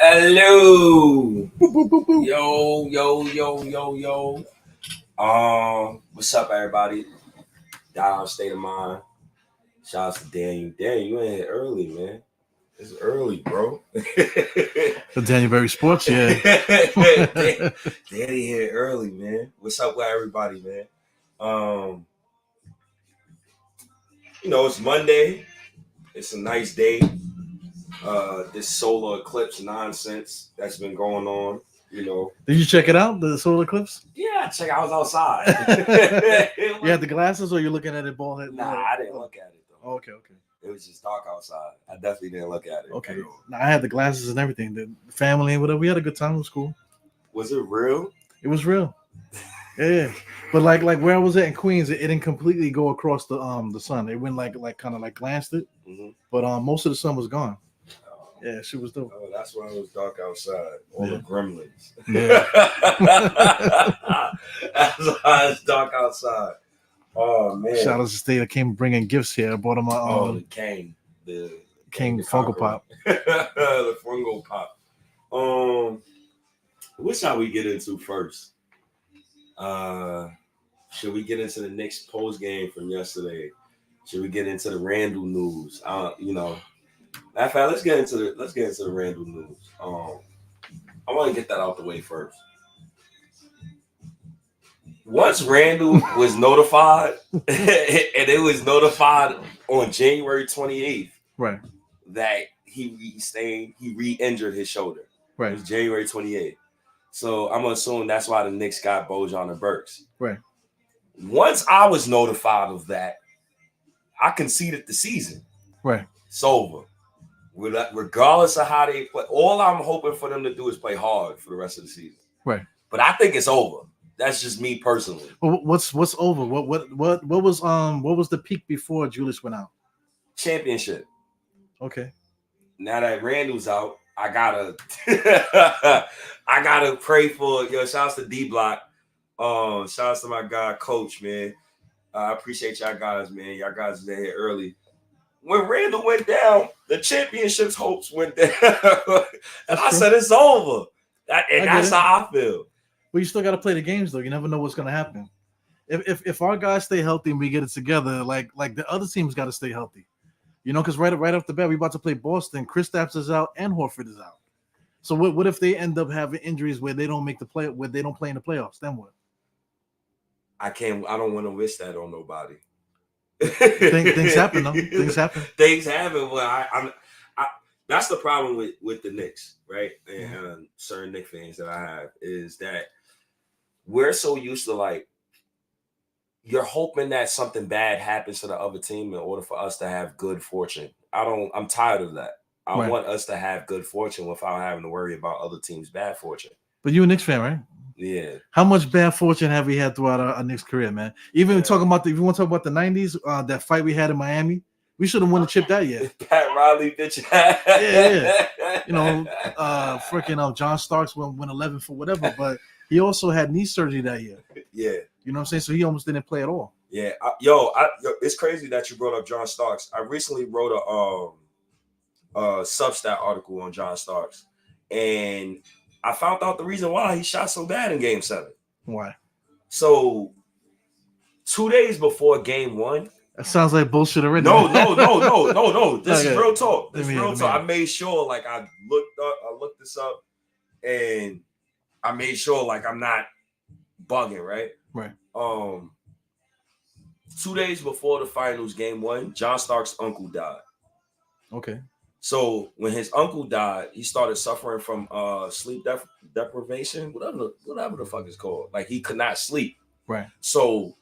Hello. Boop, boop, boop, boop. Yo. What's up, everybody? Down state of mind. Shout out to Daniel. Daniel, you in here early, man. It's early, bro. The January Sports, yeah. Danny here early, man. What's up with everybody, man? It's Monday. It's a nice day. This solar eclipse nonsense that's been going on. Did you check it out, the solar eclipse? Yeah, I was outside. You had the glasses, or you're looking at it ball head? Nah, I didn't look at it though. Okay. It was just dark outside. I definitely didn't look at it. Okay. Nah, I had the glasses and everything. The family and whatever. We had a good time. It was cool. Was it real? It was real. Yeah. But like where I was at in Queens, it didn't completely go across the sun. It went like kind of like glanced it. Mm-hmm. But most of the sun was gone. Yeah, she was dope. Oh, that's why it was dark outside. All the gremlins. Yeah. That's why it's dark outside. Oh man! Shout out to State. I came bringing gifts here. I bought him the King Funko Pop. The Funko Pop. What shall we get into first? Should we get into the Knicks post game from yesterday? Should we get into the Randle news? In fact, let's get into the Randle news. I want to get that out the way first. Once Randle was notified, and it was notified on January 28th, right, that he re-injured his shoulder. Right, it was January 28th. So I'm assuming that's why the Knicks got Bojan and Burks. Right. Once I was notified of that, I conceded the season. Right. It's over. Regardless of how they play, all I'm hoping for them to do is play hard for the rest of the season. Right. But I think it's over. That's just me personally. Well, what's over? What was the peak before Julius went out? Championship. Okay. Now that Randall's out, I gotta pray for shouts to D Block. Shouts to my guy Coach, man. I appreciate y'all guys, man. Y'all guys are here early. When Randle went down, the championship's hopes went down. And I said it's over. That's how I feel. But you still got to play the games, though. You never know what's going to happen. If our guys stay healthy and we get it together, like the other team's got to stay healthy. Because right off the bat, we're about to play Boston. Kristaps is out and Horford is out. So what if they end up having injuries where they don't make the play, where they don't play in the playoffs? Then what? I don't want to wish that on nobody. Things happen, though. Things happen. Well, I that's the problem with the Knicks, right? And certain Knicks fans that I have is that we're so used to you're hoping that something bad happens to the other team in order for us to have good fortune. I'm tired of that. I want us to have good fortune without having to worry about other teams' bad fortune. But you're a Knicks fan, right? Yeah. How much bad fortune have we had throughout our Knicks career, man? Even talking about if you want to talk about the 90s, that fight we had in Miami, we should have won the chip that year. Pat Riley, bitch. Yeah. Freaking John Starks went 11 for whatever, but he also had knee surgery that year. Yeah. You know what I'm saying? So he almost didn't play at all. Yeah. It's crazy that you brought up John Starks. I recently wrote a Substack article on John Starks, and I found out the reason why he shot so bad in Game 7. Why? So 2 days before Game 1. That sounds like bullshit already. No. This is real talk. I made sure, I looked this up, and I made sure, I'm not bugging, right? Right. 2 days before the finals, Game 1, John Stark's uncle died. Okay. So when his uncle died, he started suffering from sleep deprivation, whatever the fuck it's called. He could not sleep. Right. So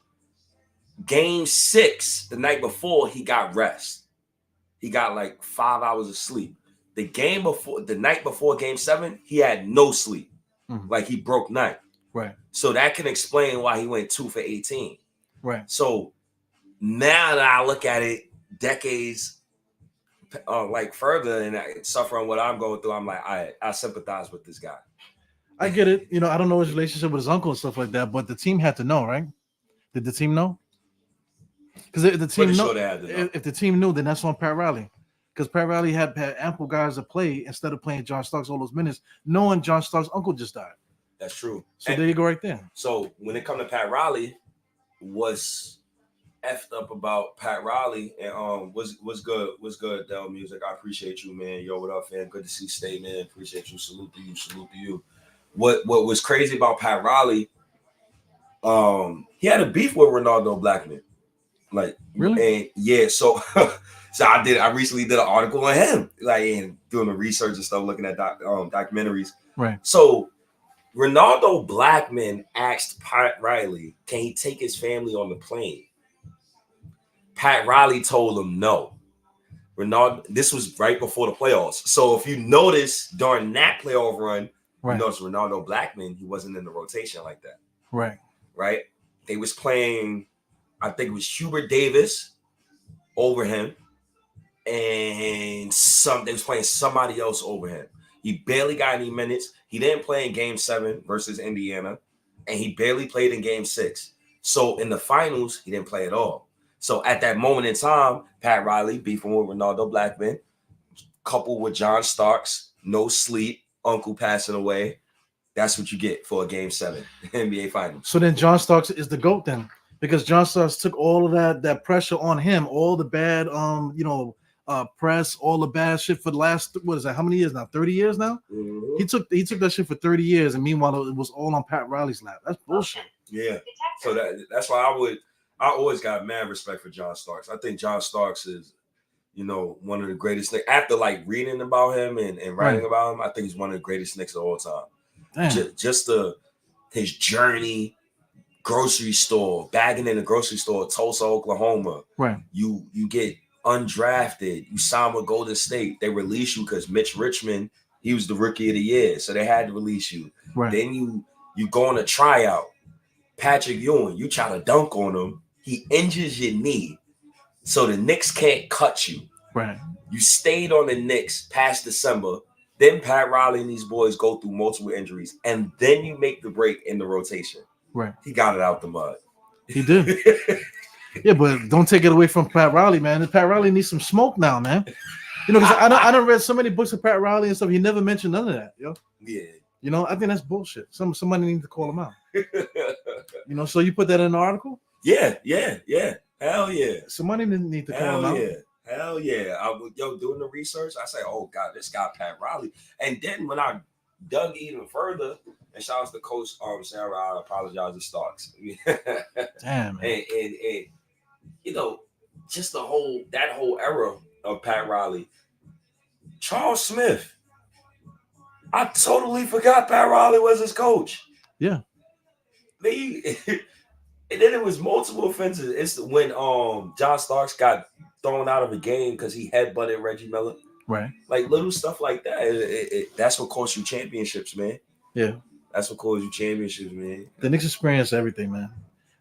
Game 6, the night before, he got rest. He got 5 hours of sleep. The night before Game 7, he had no sleep. Mm-hmm. He broke night. Right. So that can explain why he went 2 for 18. Right. So now that I look at it, decades further and suffering what I'm going through, I'm I sympathize with this guy. I get it. I don't know his relationship with his uncle and stuff like that, but the team had to know, right? Did the team know? Because if the team know, if the team knew, then that's on Pat Riley. because Pat Riley had ample guys to play instead of playing John Starks all those minutes, knowing John Starks' uncle just died. That's true. So there you go, right there. So when it comes to Pat Riley, what's effed up about Pat Riley and what's good, Del Music. I appreciate you, man. Yo, what up, fam? Good to see Stay, man. Appreciate you. Salute to you. What was crazy about Pat Riley? He had a beef with Ronaldo Blackman. Like, really? And yeah, so I recently did an article on him, like, and doing the research and stuff, looking at documentaries. Right. So Ronaldo Blackman asked Pat Riley, can he take his family on the plane? Pat Riley told him no. Ronaldo, this was right before the playoffs. So if you notice during that playoff run, you notice Ronaldo Blackman, he wasn't in the rotation like that. Right. They was playing, I think it was Hubert Davis over him, and they was playing somebody else over him. He barely got any minutes. He didn't play in Game 7 versus Indiana, and he barely played in Game 6. So in the finals, he didn't play at all. So at that moment in time, Pat Riley beefing with Ronaldo Blackman, coupled with John Starks, no sleep, uncle passing away. That's what you get for a Game 7 NBA Finals. So then John Starks is the GOAT then, because John Starks took all of that pressure on him, all the bad press, all the bad shit for the last, what is that, how many years now? 30 years now? Mm-hmm. He took that shit for 30 years, and meanwhile it was all on Pat Riley's lap. That's bullshit. Yeah. So that's why I always got mad respect for John Starks. I think John Starks is, one of the greatest things. After like reading about him and writing about him, I think he's one of the greatest Knicks of all time. Just his journey, grocery store, bagging in the grocery store, Tulsa, Oklahoma. Right. You get undrafted. You sign with Golden State. They release you because Mitch Richmond, he was the rookie of the year, so they had to release you. Right. Then you go on a tryout. Patrick Ewing, you try to dunk on him. He injures your knee, so the Knicks can't cut you. Right. You stayed on the Knicks past December. Then Pat Riley and these boys go through multiple injuries, and then you make the break in the rotation. Right. He got it out the mud. He did. Yeah, but don't take it away from Pat Riley, man. Pat Riley needs some smoke now, man. Because I done read so many books of Pat Riley and stuff. He never mentioned none of that, yo. Yeah. I think that's bullshit. Somebody needs to call him out. So you put that in the article? Yeah. Hell yeah. Somebody need to call him out. Hell yeah. Doing the research, I say, oh God, this guy Pat Riley. And then when I dug even further, and shout out to Coach Sarah, I apologize to Starks. Damn, man. And just that whole era of Pat Riley. Charles Smith. I totally forgot Pat Riley was his coach. Yeah. And then it was multiple offenses. It's when John Starks got thrown out of a game because he headbutted Reggie Miller. Right. Like little stuff like that. That's what costs you championships, man. Yeah. That's what costs you championships, man. The Knicks experience everything, man.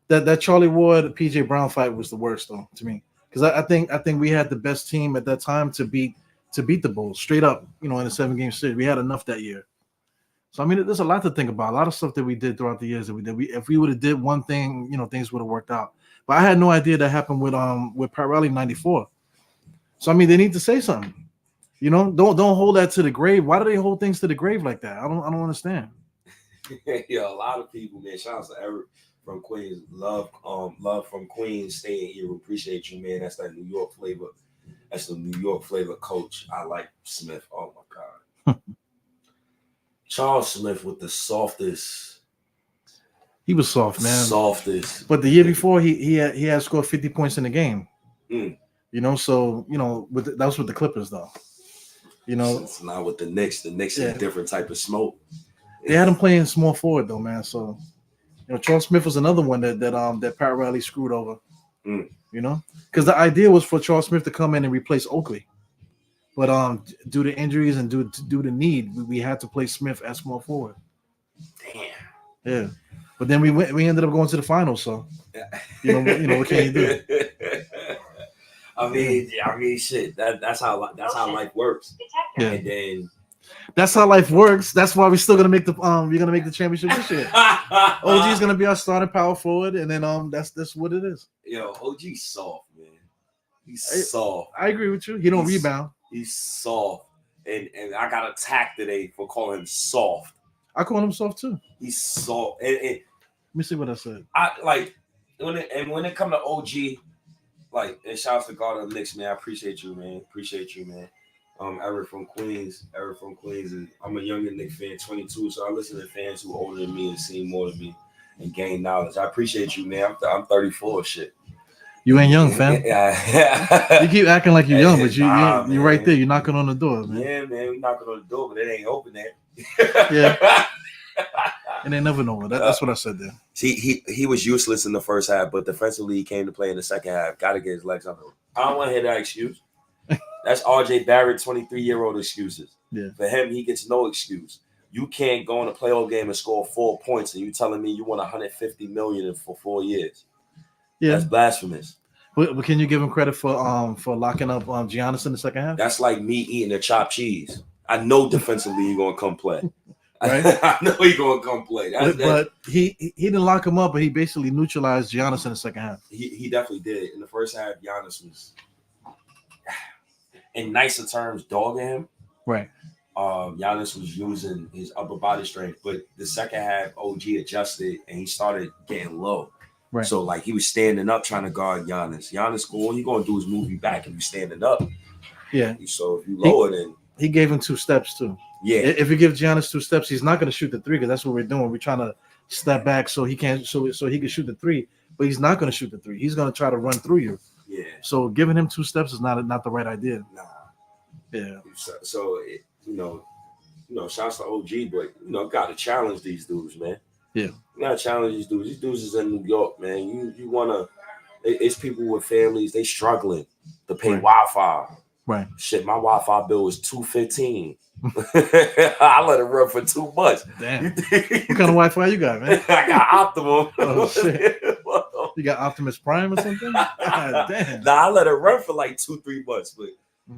That Charlie Ward, PJ Brown fight was the worst, though, to me. Because I think we had the best team at that time to beat the Bulls straight up, in a 7-game series. We had enough that year. So I mean, there's a lot to think about. A lot of stuff that we did throughout the years that we did. If we would have did one thing, things would have worked out. But I had no idea that happened with Pat Riley in '94. So I mean, they need to say something. Don't hold that to the grave. Why do they hold things to the grave like that? I don't understand. Yeah, a lot of people, man. Shout out to Eric from Queens. Love from Queens. Staying here. Appreciate you, man. That's that New York flavor. That's the New York flavor coach. I like Smith. Oh my God. Charles Smith with the softest. He was soft, man. Softest. But the year before, he had scored 50 points in the game. So that was with the Clippers, though. It's not with the Knicks. The Knicks is a different type of smoke. They had him playing small forward, though, man. So Charles Smith was another one that Pat Riley screwed over. Because the idea was for Charles Smith to come in and replace Oakley. But due to injuries and due to need, we had to play Smith as small forward. Damn. Yeah. But then we ended up going to the finals, so what can you do? I mean, shit. That's how life works. Yeah. And then that's how life works. That's why we're still gonna make the championship this year. OG is gonna be our starting power forward, and then that's what it is. OG's soft, man. He's soft. I agree with you. He don't rebound. He's soft. And I got attacked today for calling him soft. I call him soft too. He's soft. And Let me see what I said. I like when it come to OG, like, and shouts to God of the Knicks, man. I appreciate you, man. Eric from Queens. And I'm a younger Knicks fan, 22, so I listen to fans who are older than me and seen more than me and gain knowledge. I appreciate you, man. I'm 34, shit. You ain't young, fam. Yeah. You keep acting like you're young, but Nah, you're right there. You're knocking on the door, man. Yeah, man. We're knocking on the door, but it ain't open there. Yeah. And they never know. That's what I said there. He was useless in the first half, but defensively he came to play in the second half. Got to get his legs up. I don't want to hear that excuse. That's RJ Barrett, 23-year-old excuses. Yeah. For him, he gets no excuse. You can't go in a playoff game and score 4 points, and you telling me you want $150 million for 4 years. Yeah, that's blasphemous. But can you give him credit for locking up Giannis in the second half? That's like me eating a chopped cheese. I know defensively he's gonna come play. Right? I know he's gonna come play. But he didn't lock him up, but he basically neutralized Giannis in the second half. He definitely did. In the first half, Giannis was, in nicer terms, dogging him. Right. Giannis was using his upper body strength, but the second half, OG adjusted and he started getting low. Right. So like he was standing up trying to guard Giannis. Giannis, all he gonna do is move you back if you standing up. Yeah. So if you lower, then he gave him 2 steps too. Yeah. If you give Giannis 2 steps, he's not gonna shoot the 3 because that's what we're doing. We're trying to step back so he can so he can shoot the 3, but he's not gonna shoot the 3. He's gonna try to run through you. Yeah. So giving him 2 steps is not the right idea. Nah. Yeah. So shouts to OG, but gotta challenge these dudes, man. Yeah. You gotta challenge these dudes. These dudes is in New York, man. You wanna. It's people with families. They struggling to pay Wi-Fi. Right. Shit, my Wi-Fi bill was $215. I let it run for 2 months. Damn. What kind of Wi-Fi you got, man? I got Optimum. Oh shit. You got Optimus Prime or something? God damn. Nah, I let it run for like 2-3 months, but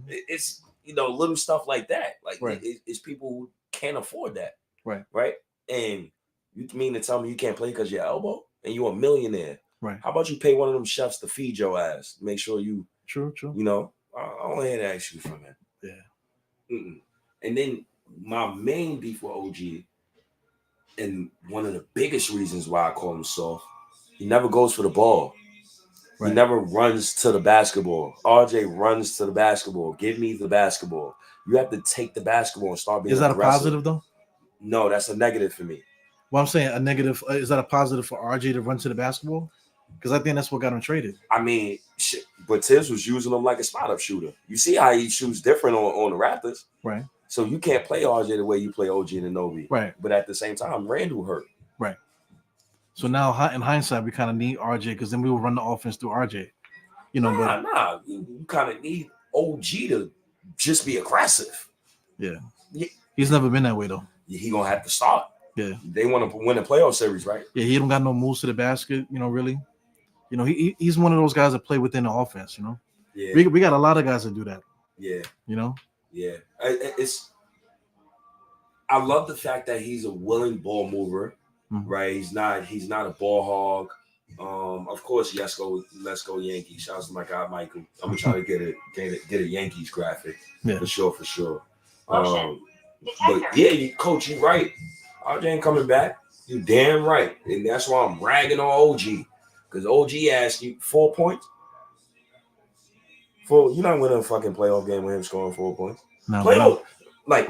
it's little stuff like that. Like it's people who can't afford that. Right. And you mean to tell me you can't play because your elbow and you're a millionaire? Right. How about you pay one of them chefs to feed your ass? Make sure you. True. I don't want to hear that excuse from him. Yeah. And then my main beef with OG, and one of the biggest reasons why I call him soft, he never goes for the ball. Right. He never runs to the basketball. RJ runs to the basketball. Give me the basketball. You have to take the basketball and start being aggressive. Is that a positive though? No, that's a negative for me. Well, I'm saying a negative. Is that a positive for RJ to run to the basketball? Because I think that's what got him traded. I mean, shit, but Tibbs was using him like a spot-up shooter. You see how he shoots different on the Raptors. Right. So you can't play RJ the way you play OG and Anobi. Right. But at the same time, Randle hurt. Right. So now, in hindsight, we kind of need RJ because then we will run the offense through RJ. Nah. You kind of need OG to just be aggressive. Yeah. He's never been that way, though. He going to have to start. Yeah. They want to win a playoff series, right? Yeah, he don't got no moves to the basket, really. He's one of those guys that play within the offense, Yeah. We got a lot of guys that do that. Yeah. Yeah. I love the fact that he's a willing ball mover, right? He's not a ball hog. Of course, let's go Yankees. Shouts to my guy Michael. I'm gonna try to get a Yankees graphic. Yeah. For sure. But yeah, Coach, you right. RJ ain't coming back. You damn right. And that's why I'm ragging on OG. Because OG asked you 4 points. You're not winning a fucking playoff game with him scoring 4 points. No, playoff, like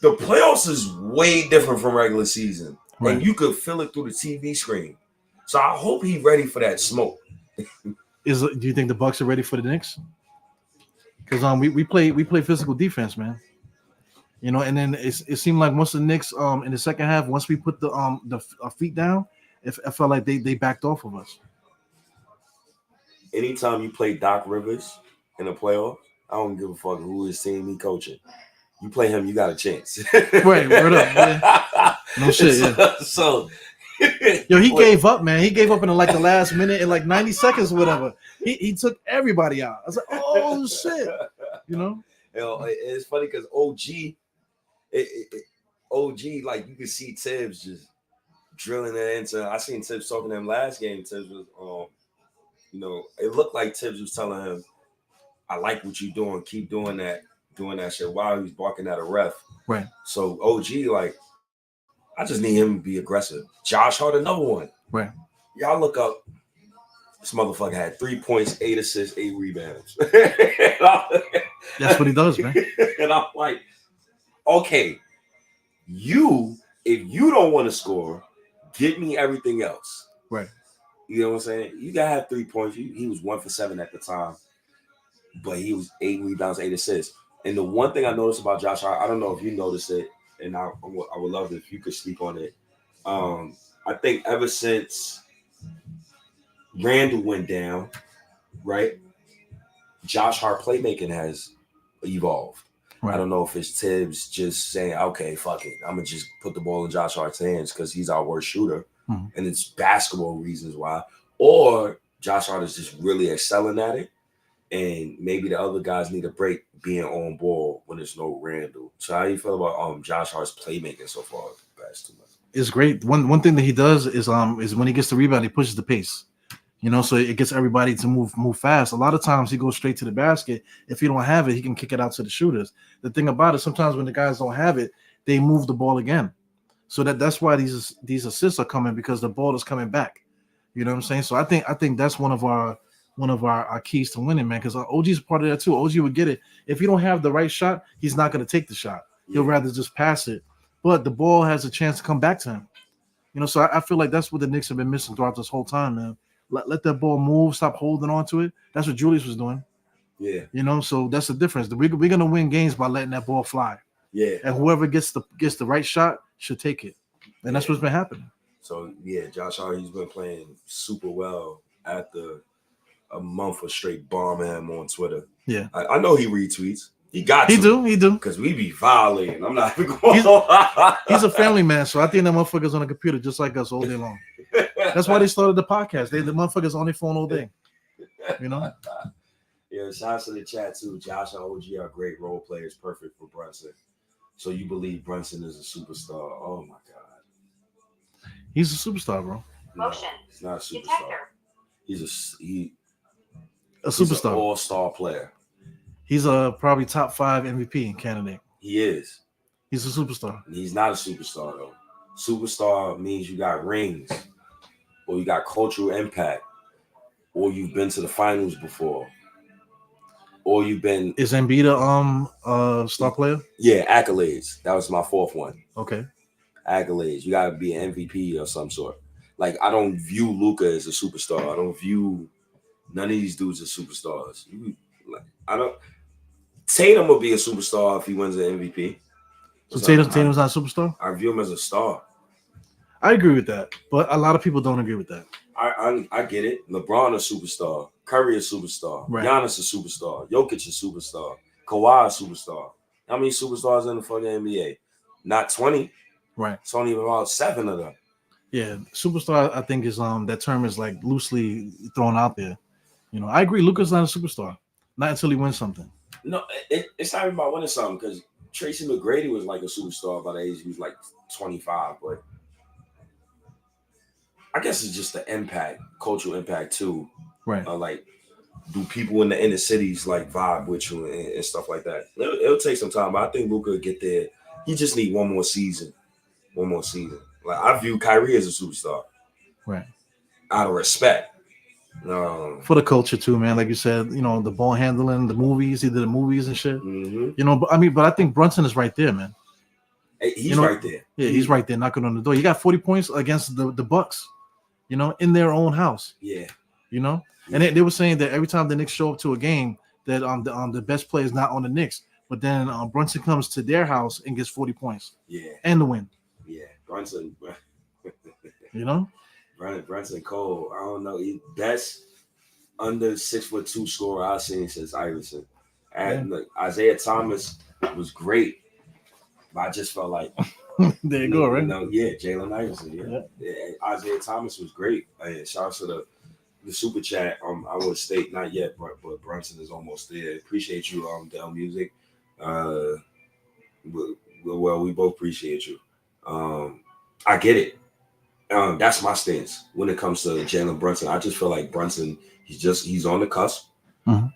the playoffs is way different from regular season. Right. And you could feel it through the TV screen. So I hope he's ready for that smoke. Do you think the Bucks are ready for the Knicks? Because we play physical defense, man. And then it seemed like once the Knicks in the second half, once we put the feet down, it felt like they backed off of us. Anytime you play Doc Rivers in a playoff, I don't give a fuck who his team he coaching. You play him, you got a chance. Right, word up, man. No shit, yeah. So he gave up, man. He gave up in the last minute in 90 seconds or whatever. He took everybody out. I was like, oh shit. It's funny because OG, like you can see Tibbs just drilling it into. I seen Tibbs talking to him last game. Tibbs was, it looked like Tibbs was telling him, "I like what you're doing. Keep doing that. doing that shit while he was barking at a ref. Right. So OG, like, I just need him to be aggressive. Josh Hart, another one. Right. Y'all look up. This motherfucker had 3 points, 8 assists, 8 rebounds. That's what he does, man. And I'm like, okay, if you don't want to score, get me everything else. Right. You know what I'm saying? You gotta have 3 points. He was 1 for 7 at the time, but he was 8 rebounds, 8 assists. And the one thing I noticed about Josh Hart, I don't know if you noticed it, and I would love it if you could speak on it. I think ever since Randle went down, right? Josh Hart playmaking has evolved. Right. I don't know if it's Tibbs just saying, okay, fuck it. I'm going to just put the ball in Josh Hart's hands because he's our worst shooter. Mm-hmm. And it's basketball reasons why. Or Josh Hart is just really excelling at it. And maybe the other guys need a break being on ball when there's no Randle. So how do you feel about Josh Hart's playmaking so far the past 2 months? It's great. One thing that he does is when he gets the rebound, he pushes the pace. You know, so it gets everybody to move fast. A lot of times he goes straight to the basket. If he don't have it, he can kick it out to the shooters. The thing about it, sometimes when the guys don't have it, they move the ball again. So that's why these assists are coming, because the ball is coming back. You know what I'm saying? So I think that's one of our keys to winning, man, because OG's part of that too. OG would get it. If you don't have the right shot, he's not going to take the shot. He'll rather just pass it. But the ball has a chance to come back to him. You know, so I feel like that's what the Knicks have been missing throughout this whole time, man. Let that ball move. Stop holding on to it. That's what Julius was doing. Yeah. You know, so that's the difference. We're going to win games by letting that ball fly. Yeah. And whoever gets the right shot should take it. And that's what's been happening. So, yeah, Josh Hart, he's been playing super well after a month of straight bombing him on Twitter. Yeah. I know he retweets. He got to. He do. Because we be violating. I'm not even going He's a family man, so I think that motherfucker's on a computer just like us all day long. That's why they started the podcast. The motherfuckers on their phone all day. You know? Yeah, shout out to the chat too. Josh and OG are great role players, perfect for Brunson. So you believe Brunson is a superstar? Oh my God. He's a superstar, bro. Motion. No, he's not a superstar. Detector. He's a superstar. An all-star player. He's a probably top 5 MVP candidate. He is. He's a superstar. He's not a superstar though. Superstar means you got rings, or you got cultural impact, or you've been to the finals before, or you've been. Is Embiid a star player? Yeah, accolades. That was my 4th one. Okay. Accolades. You gotta be an MVP of some sort. Like, I don't view Luka as a superstar. I don't view none of these dudes as superstars. Tatum will be a superstar if he wins an MVP. So Tatum's not a superstar? I view him as a star. I agree with that, but a lot of people don't agree with that. I get it. LeBron a superstar. Curry a superstar. Right. Giannis a superstar. Jokic a superstar. Kawhi a superstar. How many superstars in the fucking NBA? Not 20. Right. It's only about 7 of them. Yeah, superstar, I think, is that term is like loosely thrown out there. You know, I agree. Luka's not a superstar. Not until he wins something. No, it's not even about winning something, because Tracy McGrady was like a superstar by the age he was like 25, but I guess it's just the impact, cultural impact too. Right. Like, do people in the inner cities like vibe with you and stuff like that? It'll take some time, but I think Luka will get there. He just need one more season. Like, I view Kyrie as a superstar. Right. Out of respect. For the culture too, man. Like you said, you know, the ball handling, the movies, he did the movies and shit. Mm-hmm. You know, but I think Brunson is right there, man. He's right there. Yeah, he's right there knocking on the door. He got 40 points against the Bucks, you know, in their own house. Yeah. You know? Yeah. And they were saying that every time the Knicks show up to a game, that the best player is not on the Knicks. But then Brunson comes to their house and gets 40 points. Yeah. And the win. Yeah. Brunson. You know? Brunson Cole, I don't know. He best under 6'2" scorer I've seen since Iverson. And look, Isaiah Thomas was great, but I just felt like there you go, right? Jalen Iverson. Yeah. Isaiah Thomas was great. Shout out to the super chat. I would state not yet, but Brunson is almost there. Appreciate you, Dell Music. Well, we both appreciate you. I get it. That's my stance when it comes to Jalen Brunson. I just feel like Brunson, he's on the cusp. Mm-hmm.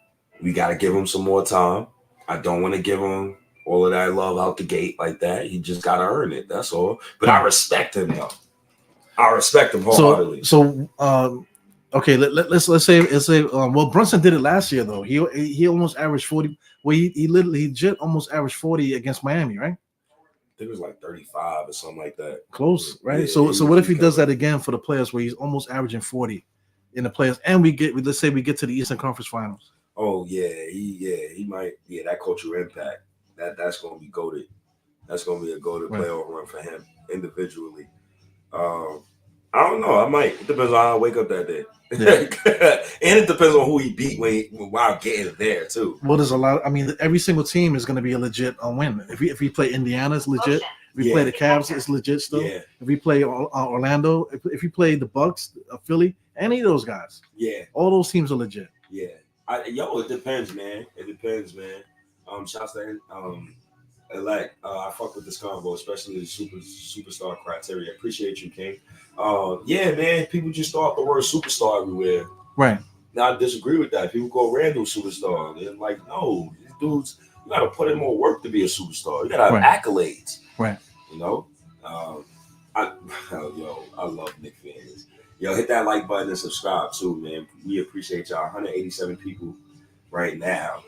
We got to give him some more time. I don't want to give him all of that love out the gate like that. He just got to earn it. That's all. But I respect him, though. I respect him wholeheartedly. Okay, let's say well, Brunson did it last year though. He almost averaged 40. Well, he legit almost averaged 40 against Miami, right? I think it was like 35 or something like that. Close, right? Yeah, So what if he does that again for the players where he's almost averaging 40 in the players, and let's say we get to the Eastern Conference Finals. Oh yeah, he might. Yeah, that cultural impact that's gonna be goated. That's gonna be a goated playoff run for him individually. I don't know. I might. It depends on how I wake up that day. Yeah. And it depends on who he beat while getting there too. Well, there's a lot. I mean, every single team is going to be a legit win. If we play Indiana, it's legit. If we play the Cavs, it's legit still. Yeah. If we play Orlando, if we play the Bucks, Philly, any of those guys, all those teams are legit. Yeah, it depends, man. It depends, man. Shouts to Elect. I fuck with this combo, especially the superstar criteria. Appreciate you, King. Yeah, man. People just throw out the word superstar everywhere. Right. Now I disagree with that. People call Randle superstar. They're like, no, these dudes, you gotta put in more work to be a superstar. You gotta have accolades. Right. You know? I love Knicks fans. Yo, hit that like button and subscribe too, man. We appreciate y'all. 187 people right now.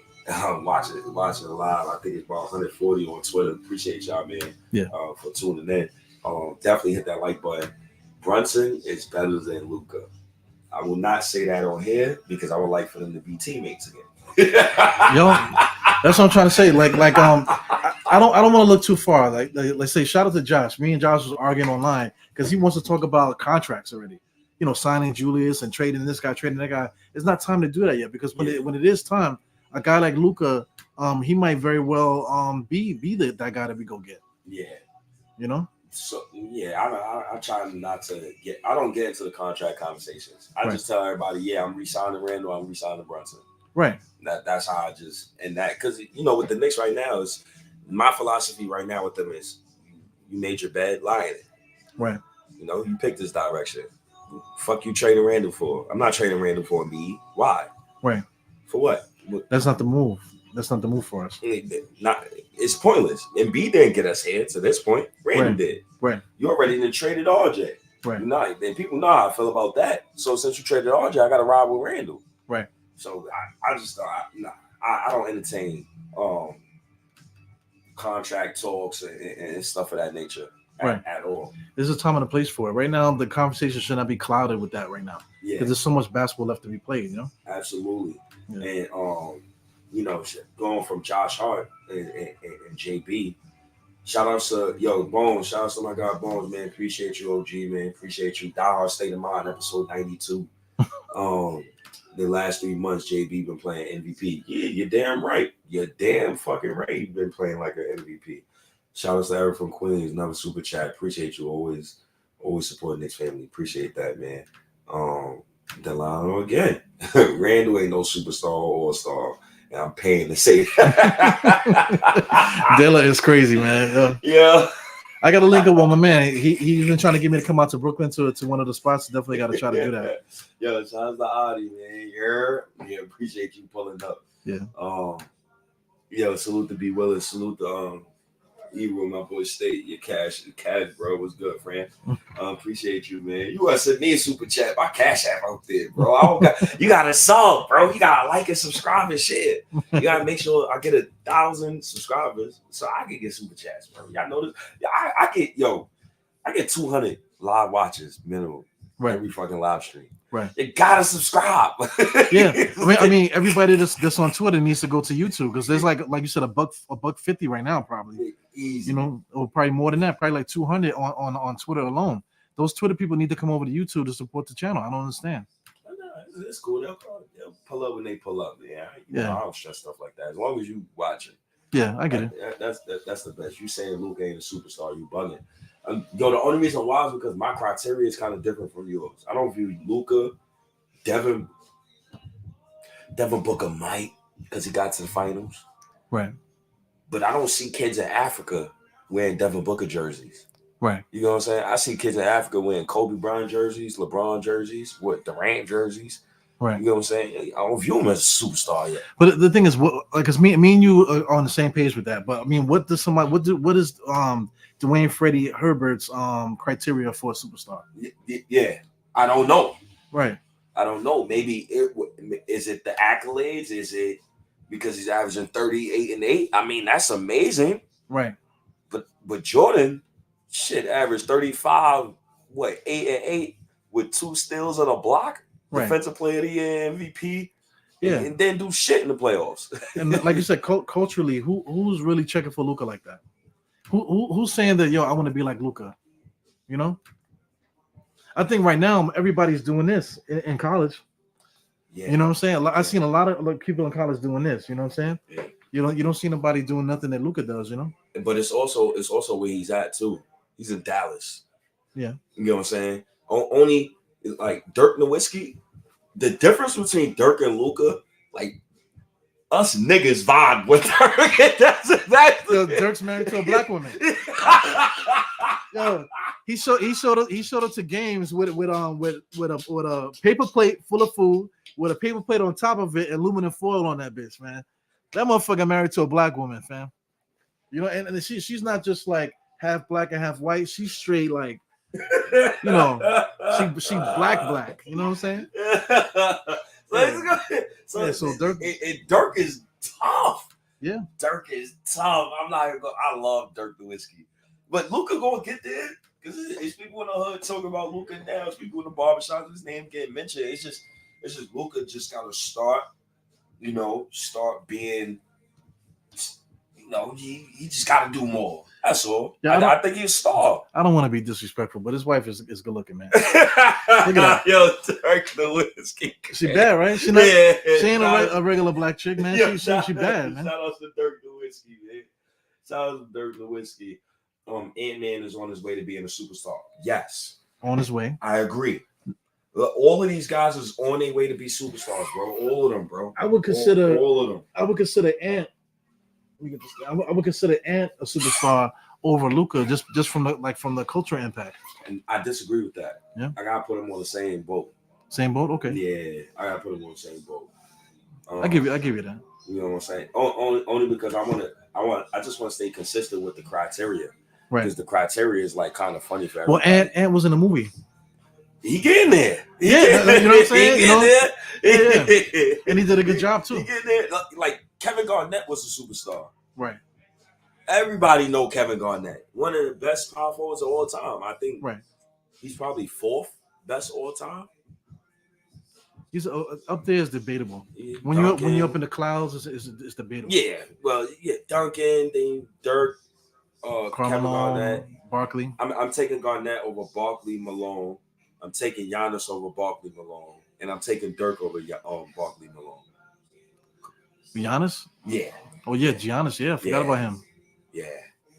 Watching it live. I think it's about 140 on Twitter. Appreciate y'all, man. Yeah. For tuning in. Definitely hit that like button. Brunson is better than Luka. I will not say that on here because I would like for them to be teammates again. Yo, that's what I'm trying to say. I don't want to look too far. Like let's say shout out to Josh. Me and Josh was arguing online because he wants to talk about contracts already. You know, signing Julius and trading this guy, trading that guy. It's not time to do that yet because when it is time, a guy like Luka, he might very well be that guy that we go get. Yeah. You know? So I try not to get. I don't get into the contract conversations. I just tell everybody, I'm re-signing Randle. I'm re-signing Brunson. Right. That's how I just because with the Knicks right now is my philosophy right now with them is you made your bed, lie in it. Right. You picked this direction. Fuck you trading Randle for. I'm not trading Randle for me. Why? Right. For what? That's not the move. That's not the move for us. It's pointless. Embiid didn't get us here to this point. Randle did. Right. You already done traded RJ. Right. Then people know how I feel about that. So since you traded RJ, I got to ride with Randle. Right. So I just I don't entertain contract talks and stuff of that nature at all. There's a time and a place for it. Right now, the conversation should not be clouded with that right now. Yeah. Because there's so much basketball left to be played, Absolutely. Yeah. And going from Josh Hart and JB. Shout out to Bones. Shout out to my guy Bones, man. Appreciate you, OG, man. Appreciate you. Die Hard State of Mind, episode 92. The last 3 months, JB been playing MVP. Yeah, you're damn right. You're damn fucking right. You've been playing like an MVP. Shout out to Eric from Queens, another super chat. Appreciate you always supporting Knicks family. Appreciate that, man. Delano again. Randle ain't no superstar or all-star. And I'm paying to say that. Dilla is crazy, man. Yeah. I got to link up with my man. He's been trying to get me to come out to Brooklyn to one of the spots. Definitely got to try to do that. Yo, shout out to Adi, man. Yeah, appreciate you pulling up. Yeah. Salute to B Willis. Salute to E-Room, my boy State. Your cash, bro, was good, friend. Appreciate you, man. You gotta send me a super chat. My cash app out there, bro. You gotta sub, bro. You gotta like and subscribe and share. You gotta make sure I get 1,000 subscribers so I can get super chats, bro. Y'all know this. I get 200 live watches minimum every fucking live stream. Right. You gotta subscribe. Yeah. I mean, everybody that's on Twitter needs to go to YouTube because there's like you said, $150 right now, probably. Easy. Or probably more than that, probably like 200 on Twitter alone. Those Twitter people need to come over to YouTube to support the channel. I don't understand. It's cool. They'll pull up when they pull up. Yeah. I don't stress stuff like that. As long as you watch it. Yeah, I get it. That's the best. You saying Luke ain't a superstar, you bugging. The only reason why is because my criteria is kind of different from yours. I don't view Luka, Devin Booker might because he got to the finals. Right. But I don't see kids in Africa wearing Devin Booker jerseys. Right. You know what I'm saying? I see kids in Africa wearing Kobe Bryant jerseys, LeBron jerseys, Durant jerseys. Right. You know what I'm saying? I don't view him as a superstar yet. But the thing is, what like, cause me and you are on the same page with that. But I mean, what is Dwayne Freddie Herbert's criteria for a superstar? Yeah, I don't know. Right. I don't know. Maybe is it the accolades? Is it because he's averaging 38 and 8? I mean, that's amazing. Right. But Jordan, shit, averaged 35, 8 and 8 with 2 steals on a block, Right. defensive player of the year, MVP, Yeah, and then do shit in the playoffs. and like you said, culturally, who's really checking for Luka like that? Who's saying that, yo, I want to be like Luka? You know, I think right now everybody's doing this in college. Yeah. You know what I'm saying? I've seen a lot of people in college doing this. You know what I'm saying? Yeah. You don't see nobody doing nothing that Luka does. You know. But it's also where he's at too. He's in Dallas. Yeah. You know what I'm saying? Only like Dirk Nowitzki. The difference between Dirk and Luka, like us niggas vibe with Dirk. That's Dirk's married to a black woman. Yo, he showed up to games with a paper plate full of food, with a paper plate on top of it, aluminum foil on that bitch, man. That motherfucker married to a black woman, fam. You know, and she's not just like half black and half white. She's straight like, you know, she black. You know what I'm saying? So Dirk, Dirk is tough. Yeah, Dirk is tough. I'm not even. I love Dirk Nowitzki, but Luka gonna get there because it's people in the hood talking about Luka now. It's people in the barbershop. His name getting mentioned. It's just Luka just gotta start. You know, start being. You know, he just gotta do more. That's all. Yeah, I think he's a star. I don't want to be disrespectful, but his wife is good looking, man. Look at that. Yo, Dirk Nowitzki. She bad, right? She ain't a regular black chick, man. Yo, she bad, man. Shout out to Dirk Nowitzki, man. Shout out to Dirk Nowitzki. Ant-Man is on his way to being a superstar. Yes. On his way. I agree. All of these guys is on their way to be superstars, bro. All of them, bro. I would consider all of them. I would consider Ant. I would consider Ant a superstar over Luka, just from the cultural impact. And I disagree with that. Yeah, I gotta put him on the same boat. Same boat, okay. Yeah, I gotta put him on the same boat. I give you that. You know what I'm saying? Only because I just want to stay consistent with the criteria. Right. Because the criteria is like kind of funny for everybody. Well, Ant was in the movie. He getting there. You know what I'm saying? He getting there. Yeah. And he did a good job too. He getting there. Like Kevin Garnett was a superstar. Right. Everybody know Kevin Garnett. One of the best power forwards of all time. I think he's probably 4th best all time. He's up there is debatable. When you're up in the clouds, it's debatable. Yeah. Well, yeah, Duncan, then Dirk, Kevin Garnett. Barkley. I'm taking Garnett over Barkley, Malone. I'm taking Giannis over Barkley, Malone, and I'm taking Dirk over Barkley, Malone. Giannis? Yeah. Oh yeah, Giannis. Yeah, I forgot about him. Yeah,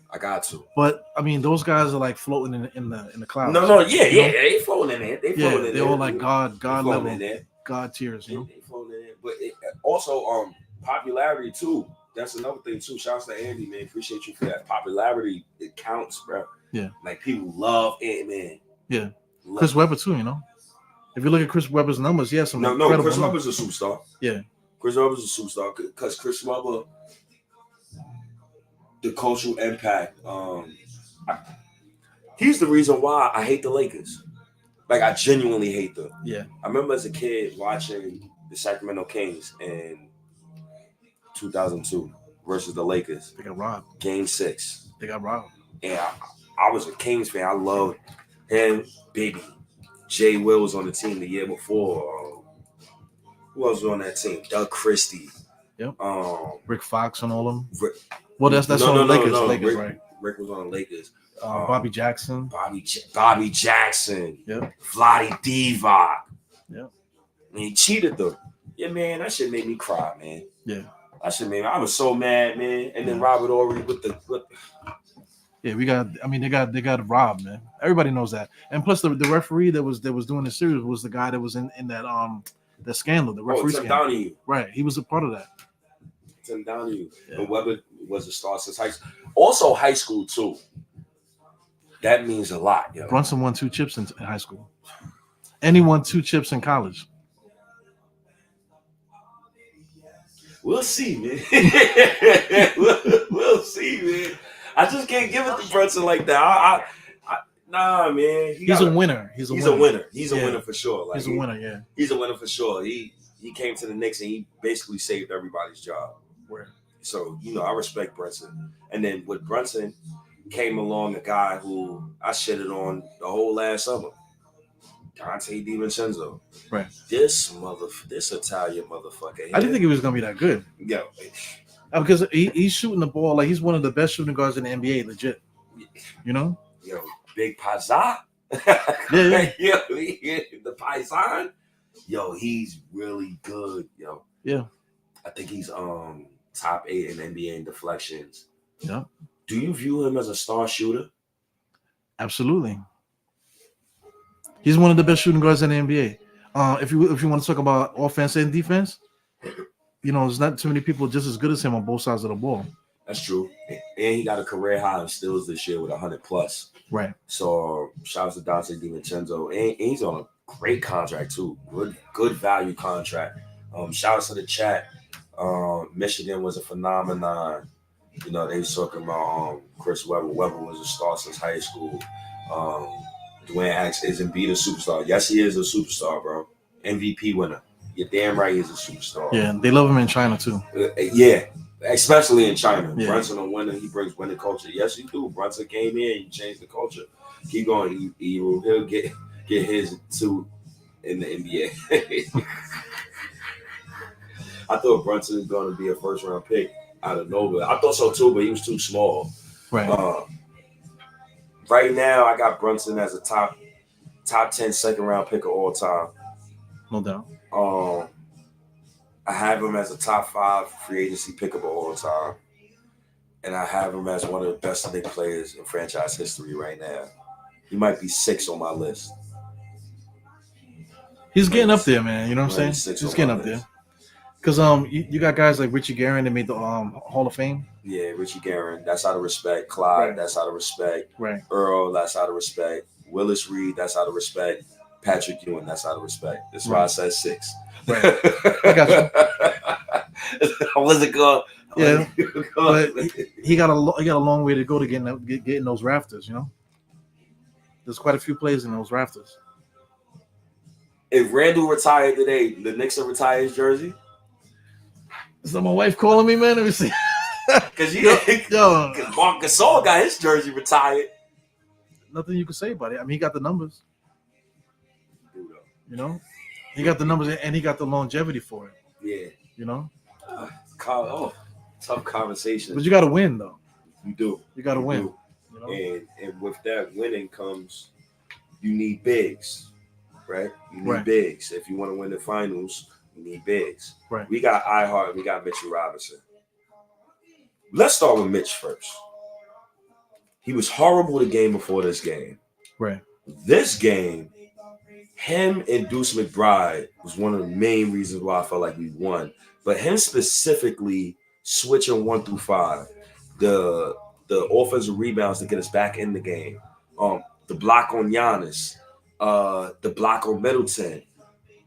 I got to. But I mean, those guys are like floating in the clouds. No, they floating in there. They floating in there. They're all like God level, God tiers. They floating in there. But also popularity too. That's another thing too. Shouts to Andy, man. Appreciate you for that. Popularity, it counts, bro. Yeah. Like people love Ant-Man. Yeah. Chris Webber too, you know. If you look at Chris Webber's numbers, he has some no. Chris Webber's a superstar. Yeah. Chris Webber's a superstar because Chris Webber, the cultural impact. He's the reason why I hate the Lakers. Like I genuinely hate them. Yeah. I remember as a kid watching the Sacramento Kings in 2002 versus the Lakers. They got robbed. Game 6. They got robbed. And I was a Kings fan. I loved him, baby. Jay Will was on the team the year before. Who else was on that team? Doug Christie. Yep. Rick Fox and all them. Well, that's on the Lakers. Lakers, right? Rick was on the Lakers. Bobby Jackson. Bobby Jackson. Yep. Vlade Divac. Yep. And he cheated them. Yeah, man, that shit made me cry, man. Yeah. That shit made me. I was so mad, man. And then Robert Horry with the. Yeah, they got robbed, man. Everybody knows that. And plus, the referee that was doing the series was the guy that was in that scandal, the referee Tim scandal. Donahue. Right, he was a part of that. Tim Donahue. Yeah. But Webber was a star since high school. Also, high school too. That means a lot, yo. Brunson won 2 chips in high school, and he won 2 chips in college. We'll see, man. we'll see, man. I just can't give it to Brunson like that. Nah, man. He's a winner. He's a winner. He's a winner for sure. Like, he's a winner. Yeah. He's a winner for sure. He came to the Knicks and he basically saved everybody's job. Where? So, I respect Brunson. And then with Brunson came along a guy who I shitted on the whole last summer. Dante DiVincenzo. Right. This Italian motherfucker. I didn't think he was gonna be that good. Yeah. Because he's shooting the ball like he's one of the best shooting guards in the NBA, legit. Yo, Big Paisan. Yeah. The Paisan. Yo, he's really good. Yo. Yeah. I think he's top 8 in NBA in deflections. Yeah. Do you view him as a star shooter? Absolutely. He's one of the best shooting guards in the NBA. If you want to talk about offense and defense, there's not too many people just as good as him on both sides of the ball. That's true. And he got a career high in steals this year with 100 plus. Right. So shout out to Dante DiVincenzo. And he's on a great contract too. Good value contract. Shout out to the chat. Michigan was a phenomenon. They was talking about Chris Webber. Webber was a star since high school. Dwayne asks, is Embiid a superstar? Yes, he is a superstar, bro. MVP winner. You're damn right he's a superstar. Yeah, they love him in China too. Yeah, especially in China. Yeah. Brunson a winner. He brings winning culture. Yes, he do. Brunson came in. He changed the culture. Keep going. He'll get his too in the NBA. I thought Brunson was going to be a first round pick out of nowhere. I thought so too, but he was too small. Right. Right now, I got Brunson as a top 10 second round pick of all time. No doubt. I have him as a top 5 free agency pick of all time. And I have him as one of the best Knicks players in franchise history right now. He might be 6 on my list. He's getting up there, man. You know what I'm saying? He's getting up there. Because you got guys like Richie Guerin that made the Hall of Fame. Yeah, Richie Guerin, that's out of respect. Clyde, right. That's out of respect. Right. Earl, that's out of respect. Willis Reed, that's out of respect. Patrick Ewing, that's out of respect. That's why I said 6. Right. I got you. I wasn't going. Yeah, but he got a long way to go to getting those rafters. There's quite a few players in those rafters. If Randle retired today, the Knicks will retire his jersey. Is that my wife calling me, man? Let me see. Because Marc Gasol got his jersey retired. Nothing you can say about it. I mean, he got the numbers. He got the numbers and he got the longevity for it. Yeah. Tough conversation. But you got to win, though. You do. You got to win. And with that winning comes, you need bigs, right? You need right. bigs. If you want to win the finals, you need bigs. Right. We got Ihart. We got Mitchell Robinson. Let's start with Mitch first. He was horrible the game before this game. Right. This game, him and Deuce McBride was one of the main reasons why I felt like we won. But him specifically switching 1 through 5, the offensive rebounds to get us back in the game, the block on Giannis, the block on Middleton.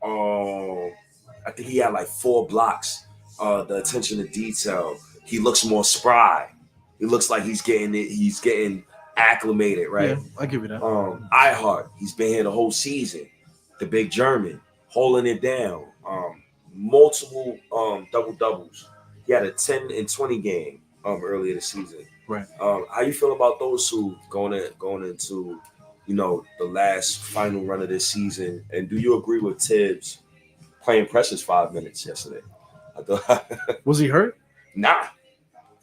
I think he had like 4 blocks. The attention to detail. He looks more spry. He looks like he's getting acclimated, right? Yeah, I give you that. Ihart, he's been here the whole season. The big German, holding it down. Multiple double doubles. He had a 10 and 20 game earlier this season. Right. How you feel about those two going into the last final run of this season? And do you agree with Tibbs playing Precious 5 minutes yesterday? Was he hurt? Nah.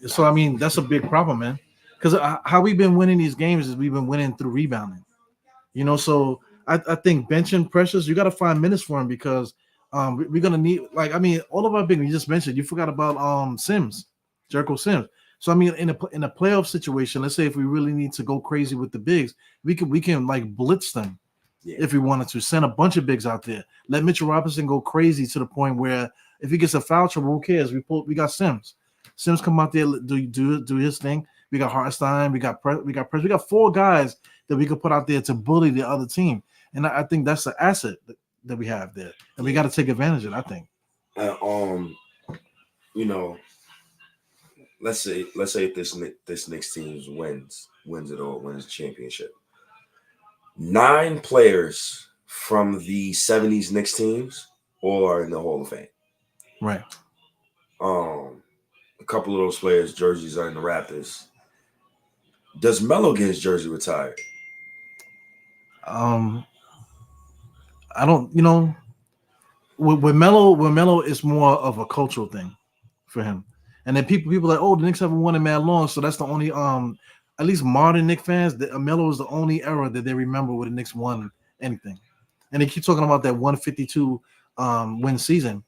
So I mean, that's a big problem, man. Because how we've been winning these games is we've been winning through rebounding. So I think benching Precious, you got to find minutes for him because we're gonna need all of our big. You just mentioned you forgot about Sims, Jericho Sims. So I mean, in a playoff situation, let's say if we really need to go crazy with the bigs, we can like blitz them if we wanted to. Send a bunch of bigs out there. Let Mitchell Robinson go crazy to the point where if he gets a foul trouble, who cares? We got Sims. Sims come out there do his thing. We got Hartenstein. We got Press. We got 4 guys that we could put out there to bully the other team, and I think that's the asset that we have there, and we got to take advantage of it. I think. you know, let's say if this Knicks team wins it all, wins the championship. 9 players from the '70s Knicks teams all are in the Hall of Fame. Right. A couple of those players' jerseys are in the Raptors. Does Melo get his jersey retired? I don't. With Melo is more of a cultural thing for him. And then people like, oh, the Knicks haven't won in mad long, so that's the only at least modern Knicks fans, Melo is the only era that they remember where the Knicks won anything. And they keep talking about that 152 win season.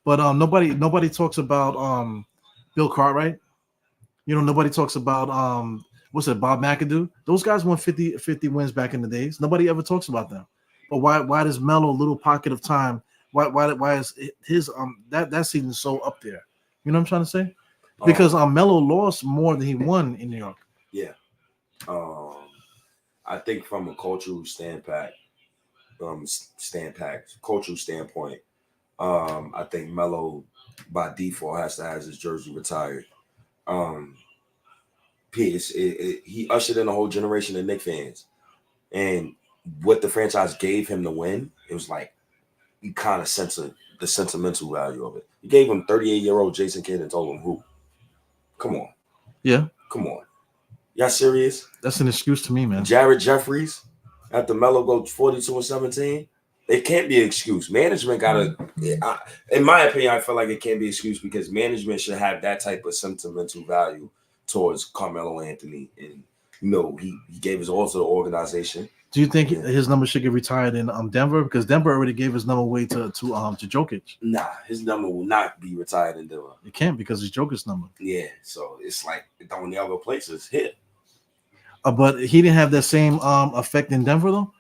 But nobody talks about Bill Cartwright. Nobody talks about what's it, Bob McAdoo. Those guys won 50 wins back in the days. Nobody ever talks about them. But why does Melo, little pocket of time, why is his that season so up there? You know what I'm trying to say? Because Melo lost more than he won in New York. Yeah. I think from a cultural cultural standpoint, I think Melo by default has to have his jersey retired. He ushered in a whole generation of Knicks fans, and what the franchise gave him to win, it was like you kind of sense the sentimental value of it. You gave him 38-year-old Jason Kidd and told him who. Come on. Yeah. Come on. Y'all serious? That's an excuse to me, man. Jared Jeffries, after Melo goes 42-17, it can't be an excuse. Management gotta, in my opinion, I feel like it can't be an excuse because management should have that type of sentimental value towards Carmelo Anthony, and he gave his all to the organization. Do you think his number should get retired in Denver? Because Denver already gave his number away to Jokic. Nah, his number will not be retired in Denver. It can't because it's Jokic's number. Yeah, so it's like the only other places hit. But he didn't have that same effect in Denver though.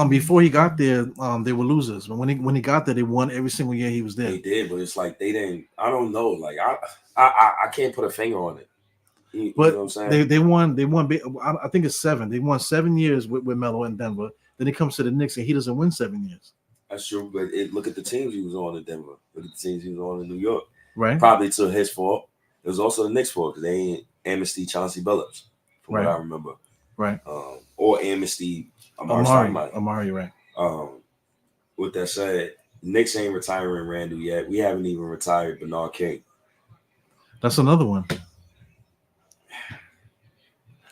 Before he got there, they were losers. But when he got there, they won every single year he was there. They did, but it's like they didn't. I don't know. Like I can't put a finger on it. You know what I'm saying? They won. I think it's 7. They won 7 years with Melo in Denver. Then he comes to the Knicks and he doesn't win 7 years. That's true, but look at the teams he was on in Denver. Look at the teams he was on in New York. Right. Probably to his fault. It was also the Knicks' fault because they ain't amnesty Chauncey Billups, from what I remember. Right. Or amnesty Amari, right. With that said, Knicks ain't retiring Randle yet. We haven't even retired Bernard King. That's another one.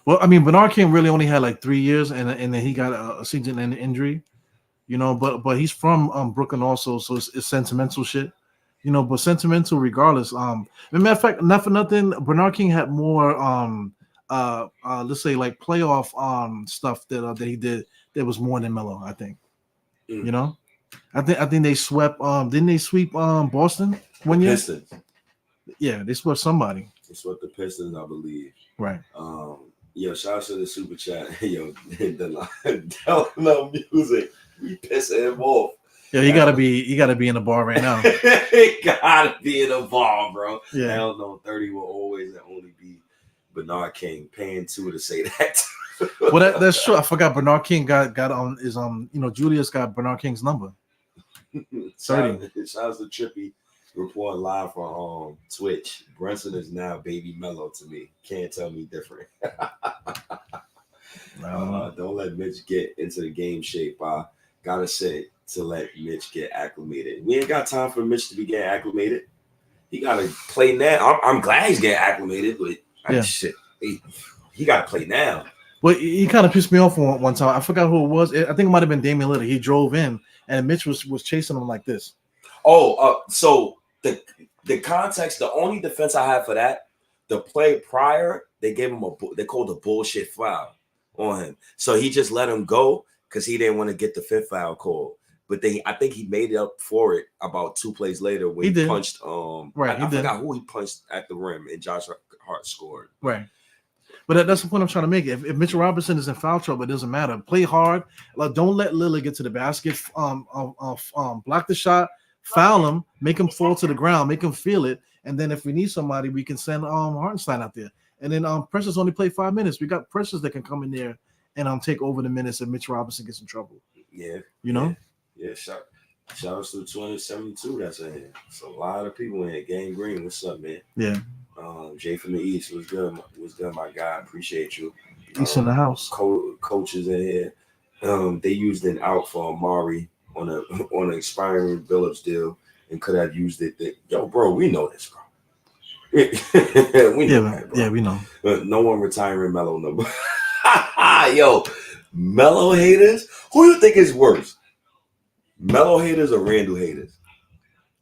Well, I mean, Bernard King really only had like 3 years, and then he got a season-ending injury, But he's from Brooklyn also, so it's sentimental shit, But sentimental regardless. Matter of fact, not for nothing, Bernard King had more let's say like playoff stuff that he did that was more than Melo. I think, I think they swept. Didn't they sweep Boston one year? Pistons. Yeah, they swept somebody. They swept the Pistons, I believe. Right. Yo, shout out to the super chat. Yo, the music. We pissing him off. Yeah, you gotta be in the bar right now. He gotta be in the bar, bro. Yeah. Hell no, 30 will always and only be Bernard King. Paying 2 to say that. Well, that's true. I forgot Bernard King got on his Julius got Bernard King's number. 30. Shout out to Trippy reporting live from Twitch. Brunson is now baby Melo to me. Can't tell me different. Don't let Mitch get into the game shape. I gotta say to let Mitch get acclimated. We ain't got time for Mitch to be getting acclimated. He gotta play now. I'm glad he's getting acclimated, but shit, he gotta play now. Well, he kind of pissed me off one time. I forgot who it was. I think it might have been Damian Lillard. He drove in, and Mitch was chasing him like this. So the context, the only defense I have for that, the play prior, they gave him they called a bullshit foul on him. So he just let him go because he didn't want to get the 5th foul call. But I think he made it up for it about 2 plays later when he punched. Right, I forgot who he punched at the rim, and Josh Hart scored. Right. But that's the point I'm trying to make. If Mitchell Robinson is in foul trouble, it doesn't matter. Play hard. Like, don't let Lillard get to the basket. Block the shot. Foul him. Make him fall to the ground. Make him feel it. And then if we need somebody, we can send Hartenstein out there. And then Precious only played 5 minutes. We got Precious that can come in there and take over the minutes if Mitch Robinson gets in trouble. Yeah. You know? Yeah. Shout Shout out to 272 that's in here. It's a lot of people in here. Gang Green, what's up, man? Yeah. Jay from the East was good. Was good, my guy. Appreciate you. He's in the house. Coaches in here. They used an out for Amari on a on an expiring Billups deal and could have used it. Yo, bro, we know this, bro. We know that, bro. Yeah, we know. No one retiring Melo number. Yo, Melo haters. Who you think is worse? Melo haters or Randle haters?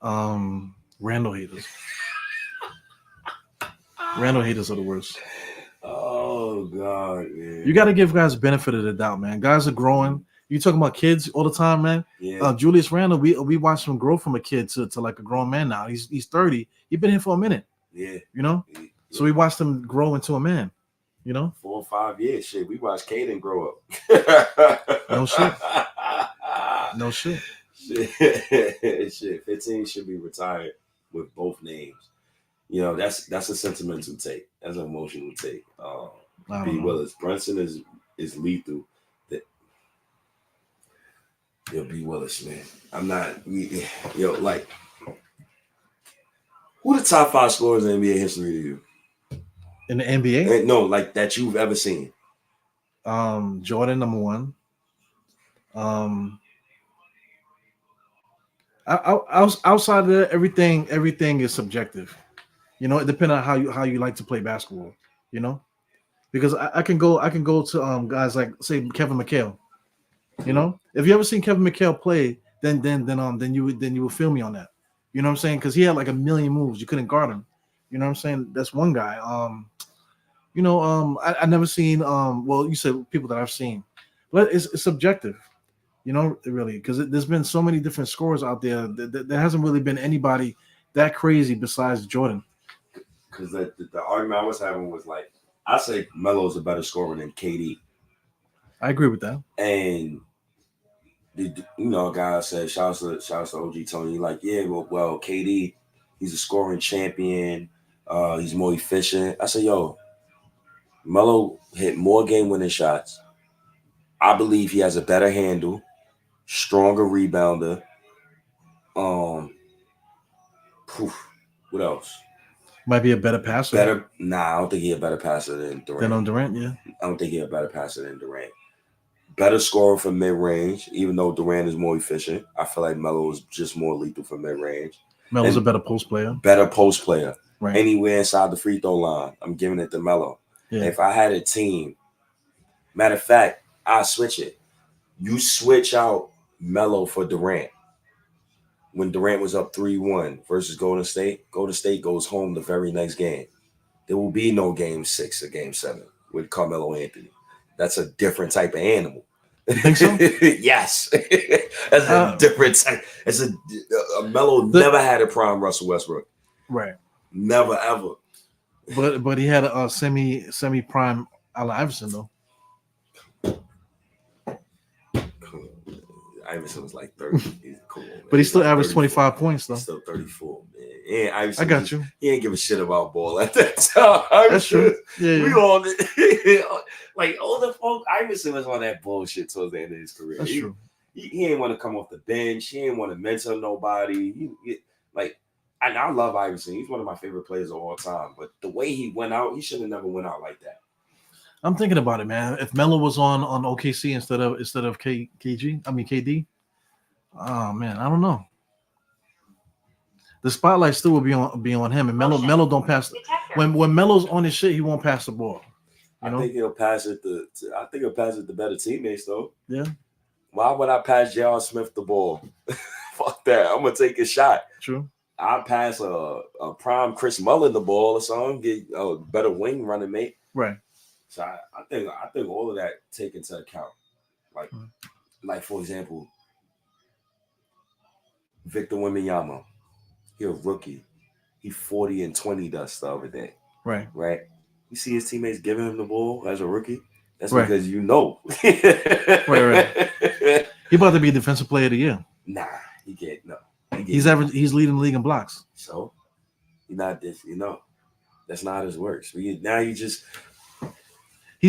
Randle haters. Randle haters are the worst. Oh God, man. You got to give guys benefit of the doubt, man. Guys are growing. You talking about kids all the time, man. Yeah. Julius Randle, we watched him grow from a kid to like a grown man now. He's 30. He's been here for a minute. Yeah. You know? Yeah. So we watched him grow into a man. You know? 4 or 5 years. Shit. We watched Caden grow up. No shit. No shit. Shit. 15 should be retired with both names. You know, that's a sentimental take. That's an emotional take. B. Willis. Brunson is lethal. Yo, B. Willis, man. I'm not. Like, who the top 5 scorers in NBA history to you? In the NBA? No, like that you've ever seen. Jordan, number 1. Outside of that, everything is subjective. You know, it depends on how you like to play basketball. You know, because I can go to guys like say Kevin McHale. You know, if you ever seen Kevin McHale play, then you would feel me on that. You know what I'm saying? Because he had like a million moves, you couldn't guard him. You know what I'm saying? That's one guy. I never seen. Well, you said people that I've seen, but it's subjective. You know, really, because there's been so many different scorers out there. There hasn't really been anybody that crazy besides Jordan. Because the argument I was having was like, I say Melo's a better scorer than KD. I agree with that. And a guy said, shout out to OG Tony, like, yeah, well, KD, he's a scoring champion. He's more efficient. I said, yo, Melo hit more game-winning shots. I believe he has a better handle, stronger rebounder. What else? Might be a better passer. I don't think he's a better passer than Durant. Than on Durant, yeah. I don't think he's a better passer than Durant. Better scorer from mid-range, even though Durant is more efficient. I feel like Melo is just more lethal from mid-range. Melo's a better post player. Better post player. Right. Anywhere inside the free throw line, I'm giving it to Melo. Yeah. If I had a team, matter of fact, I'll switch it. You switch out Melo for Durant. When Durant was up 3-1 versus Golden State goes home the very next game. There will be no game 6 or game 7 with Carmelo Anthony. That's a different type of animal. You think so? Yes. That's a different type. It's a Melo never had a prime Russell Westbrook. Right. Never ever. But he had a semi prime Allen Iverson though. Iverson was like 30. He's cool, man. But he still averaged 25 points though. He's still 34, man. Yeah, Iverson. I got you. He ain't give a shit about ball at that time. That's true. Yeah. We on it. Like older folk, Iverson was on that bullshit towards the end of his career. That's true. He ain't want to come off the bench. He ain't want to mentor nobody. I love Iverson. He's one of my favorite players of all time. But the way he went out, he should have never went out like that. I'm thinking about it, man. If Melo was on OKC instead of KD, oh man, I don't know. The spotlight still will be on him, and Melo don't pass. When Melo's on his shit, he won't pass the ball. I think he'll pass it to better teammates though. Yeah. Why would I pass J.R. Smith the ball? Fuck that. I'm gonna take a shot. True. I'll pass a prime Chris Mullin the ball or something, get a better wing running mate. Right. So I think all of that take into account. Like for example, Victor Wembanyama, he a rookie. He 40 and 20 dust the other day. Right. Right. You see his teammates giving him the ball as a rookie. That's right. Because you know. right. He about to be defensive player of the year. Nah, he can't. No. He's leading the league in blocks. So he's not this. That's not how this works. He's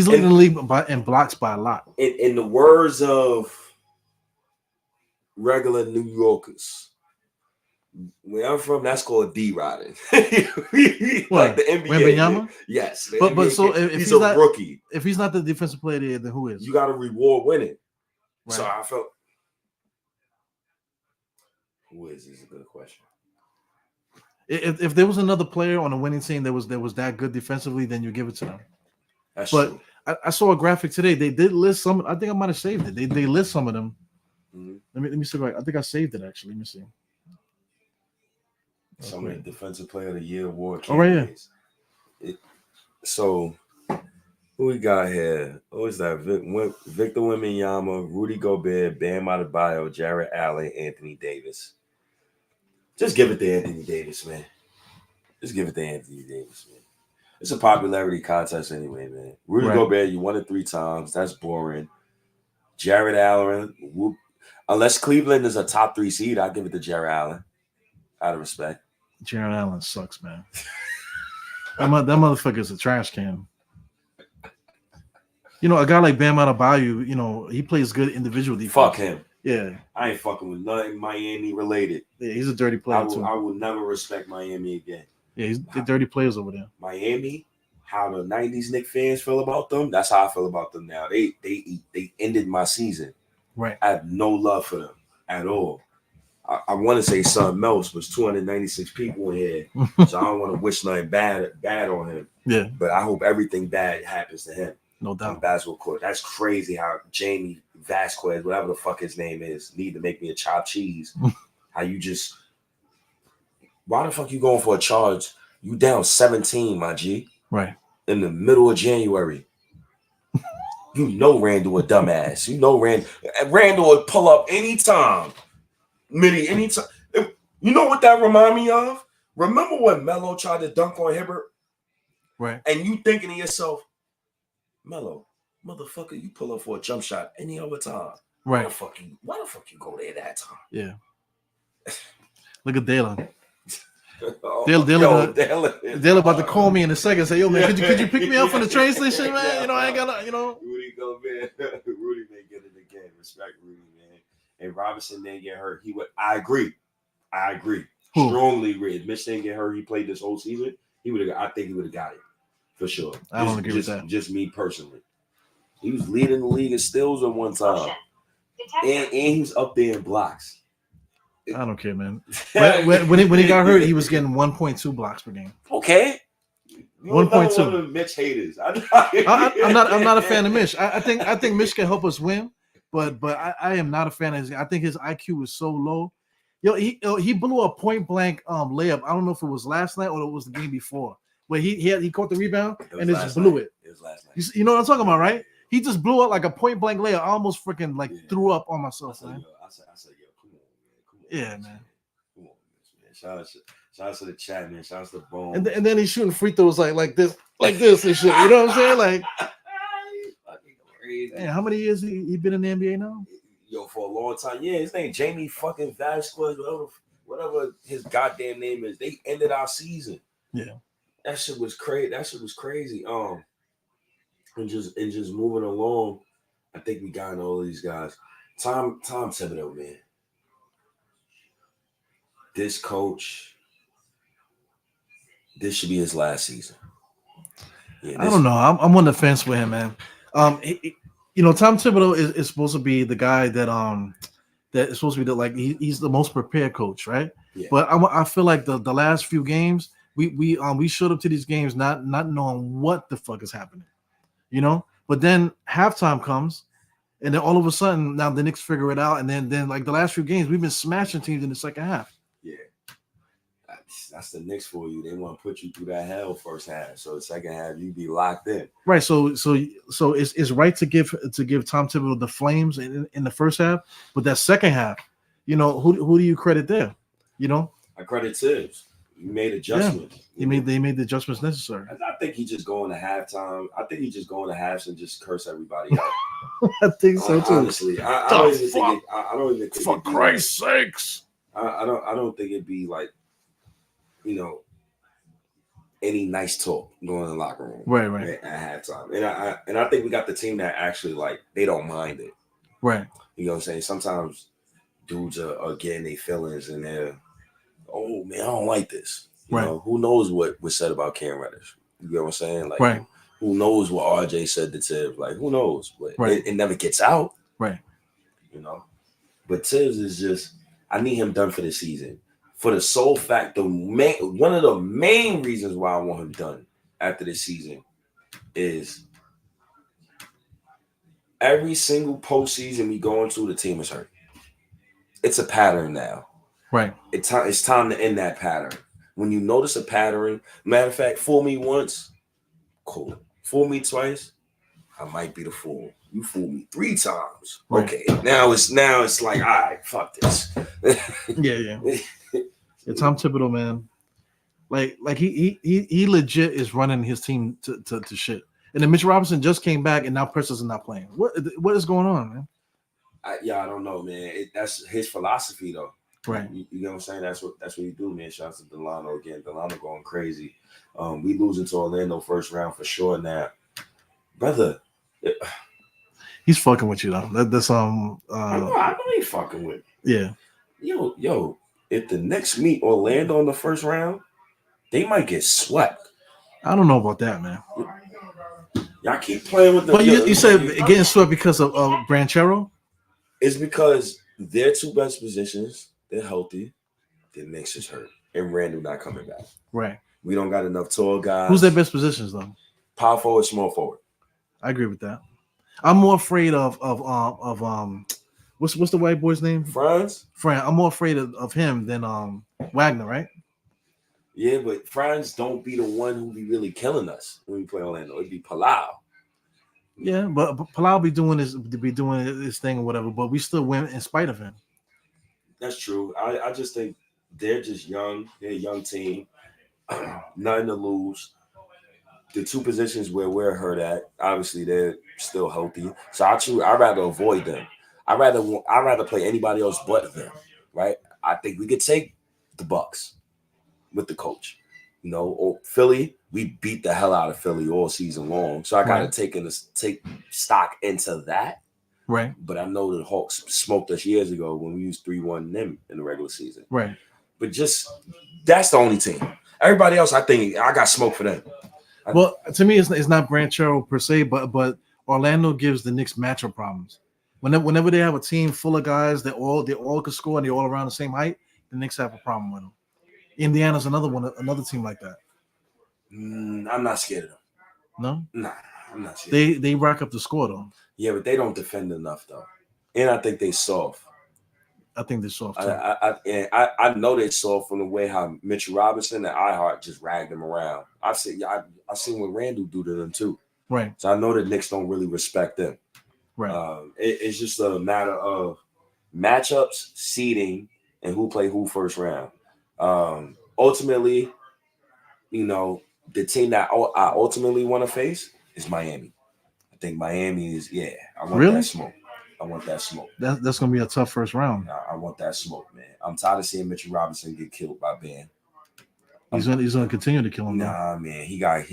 leading the league in blocks by a lot. In the words of regular New Yorkers. Where I'm from, that's called D-Riding. Like the NBA. Wembanyama? Yes. But so if he's he's a not, rookie. if he's not the defensive player there, then who is? You got to reward winning. Right. So I felt. Who is a good question. If there was another player on a winning team that was that good defensively, then you give it to them. That's but true. I saw a graphic today. They did list some. I think I might have saved it. They list some of them. Mm-hmm. Let me see. I think I saved it actually. Let me see. Some of the Defensive Player of the Year award candidates. Oh, right, yeah. So who we got here? Who is that? Victor Wembanyama, Rudy Gobert, Bam Adebayo, Jared Allen, Anthony Davis. Just give it to Anthony Davis, man. Just give it to Anthony Davis, man. It's a popularity contest anyway, man. Rudy Gobert, you won it 3 times. That's boring. Jared Allen, unless Cleveland is a top 3 seed, I'll give it to Jared Allen. Out of respect. Jared Allen sucks, man. that motherfucker's a trash can. You know, a guy like Bam Adebayo, you know, he plays good individual defense. Fuck him. Yeah. I ain't fucking with nothing Miami related. Yeah, he's a dirty player too. I will never respect Miami again. Yeah, they're dirty players over there. Miami, how the 90s Knicks fans feel about them, that's how I feel about them now. They ended my season. Right. I have no love for them at all. I want to say something else, but 296 people in here, so I don't want to wish nothing bad on him. Yeah. But I hope everything bad happens to him. No doubt. On basketball court. That's crazy how Jamie Vasquez, whatever the fuck his name is, need to make me a chopped cheese. How you just, why the fuck you going for a charge? You down 17, my G. Right. In the middle of January. You know Randle a dumbass. You know Randle would pull up anytime. Anytime. You know what that remind me of? Remember when Melo tried to dunk on Hibbert? Right. And you thinking to yourself, Melo, motherfucker, you pull up for a jump shot any other time. Right. Why the fuck you go there that time? Yeah. Look at Dalen. Dalen about to call me in a second and say, yo, man, could you pick me up from the train station, man? You know, I ain't got Rudy Gobert. Rudy may get it again. Respect Rudy, man. And Robinson didn't get hurt. I agree. Who? Strongly agree. If Mitch didn't get hurt, he played this whole season, I think he would have got it. For sure. I don't agree with that. Just me personally. He was leading the league in steals at one time. And he was up there in blocks. I don't care, man. When he got hurt, he was getting 1.2 blocks per game. Okay. 1.2. Mitch haters. I'm not a fan of Mitch. I think Mitch can help us win, but I am not a fan of his. I think his IQ is so low. Yo, he blew a point blank layup. I don't know if it was last night or it was the game before. Where he caught the rebound and just blew it. It was last night. You know what I'm talking about, right? He just blew up like a point blank layup. I almost freaking threw up on myself, man. I said, yo, come on. Yeah, man. Come on, man. Shout out to the chat, man. Shout out to the Bone. And then he's shooting free throws like this and shit. You know what I'm saying? Like, fucking crazy. Man, how many years he been in the NBA now? Yo, for a long time. Yeah, his name Jamie fucking Vasquez, whatever his goddamn name is. They ended our season. Yeah. That shit was crazy. And just moving along, I think we got all these guys. Tom Thibodeau, man. This coach, this should be his last season. Yeah, I don't know. I'm on the fence with him, man. Tom Thibodeau is supposed to be the guy that is supposed to be he's the most prepared coach, right? Yeah. But I feel like the last few games we showed up to these games not knowing what the fuck is happening, you know. But then halftime comes, and then all of a sudden now the Knicks figure it out, and then like the last few games we've been smashing teams in the second half. Yeah, that's the Knicks for you. They want to put you through that hell first half, so the second half you be locked in. Right. So it's right to give Tom Thibodeau the flames in the first half, but that second half, you know, who do you credit there? You know, I credit Tibbs. He made adjustments. Yeah. They made the adjustments necessary. I think he just going to halftime. I think he just going to halves and just curse everybody out. I think so too. Honestly, I don't even think. I don't even think. For Christ's sakes! I don't think it'd be like, you know, any nice talk going in the locker room. Right. At halftime, and I think we got the team that actually they don't mind it. Right. You know what I'm saying? Sometimes dudes are getting their feelings and they're, oh man, I don't like this. Right. Who knows what was said about Cam Reddish? You get what I'm saying? Like, Right. who knows what RJ said to Tibbs? Like, who knows? But Right. it never gets out. Right. You know. But Tibbs is just, I need him done for the season. For the sole fact, one of the main reasons why I want him done after this season is every single postseason we go into, the team is hurt. It's a pattern now. Right. It's time to end that pattern. When you notice a pattern, matter of fact, fool me once, cool. Fool me twice, I might be the fool. You fool me 3 times. Right. Okay, now it's like, all right, fuck this. Yeah. Yeah, Tom Thibodeau, man. Like he legit is running his team to shit. And then Mitch Robinson just came back, and now Preston's not playing. What is going on, man? I don't know, man. That's his philosophy, though. Right. You know what I'm saying? That's what you do, man. Shout out to Delano again. Delano going crazy. We losing to Orlando first round for sure now, brother. He's fucking with you though. That's I know he fucking with. Yeah. Yo. If the Knicks meet Orlando in the first round, they might get swept. I don't know about that, man. Y'all keep playing with the. But you said getting swept because of Branchero? It's because their 2 best positions, they're healthy. The Knicks is hurt. And Randle not coming back. Right. We don't got enough tall guys. Who's their best positions though? Power forward, small forward. I agree with that. I'm more afraid of what's the white boy's name? Franz. I'm more afraid of him than Wagner, right? Yeah, but Franz don't be the one who be really killing us when we play Orlando. It'd be Palau. Yeah, but Palau be doing his thing or whatever, but we still win in spite of him. That's true. I just think they're just young. They're a young team. Nothing to lose. The 2 positions where we're hurt at, obviously they're still healthy. So I'd rather avoid them. I'd rather play anybody else but them. Right? I think we could take the Bucks with the coach. Or Philly, we beat the hell out of Philly all season long. So I gotta take stock into that. Right. But I know the Hawks smoked us years ago when we used 3-1 them in the regular season. Right. But just that's the only team. Everybody else, I think I got smoke for them. Well, to me, it's not Branchero per se, but Orlando gives the Knicks matchup problems. Whenever they have a team full of guys that all can score and they're all around the same height, the Knicks have a problem with them. Indiana's another team like that. I'm not scared of them. No? Nah, I'm not scared. They rack up the score though. Yeah, but they don't defend enough though, and I think they soft. I think they're soft too. I know they soft from the way how Mitchell Robinson and Ihart just ragged them around. I've seen what Randle do to them too. Right. So I know the Knicks don't really respect them. Right. It's just a matter of matchups, seeding, and who play who first round. Ultimately, the team that I ultimately want to face is Miami. I think Miami is, I want that smoke. I want that smoke. That's going to be a tough first round. I want that smoke, man. I'm tired of seeing Mitchell Robinson get killed by Ben. He's gonna continue to kill him. Nah, man. He gotta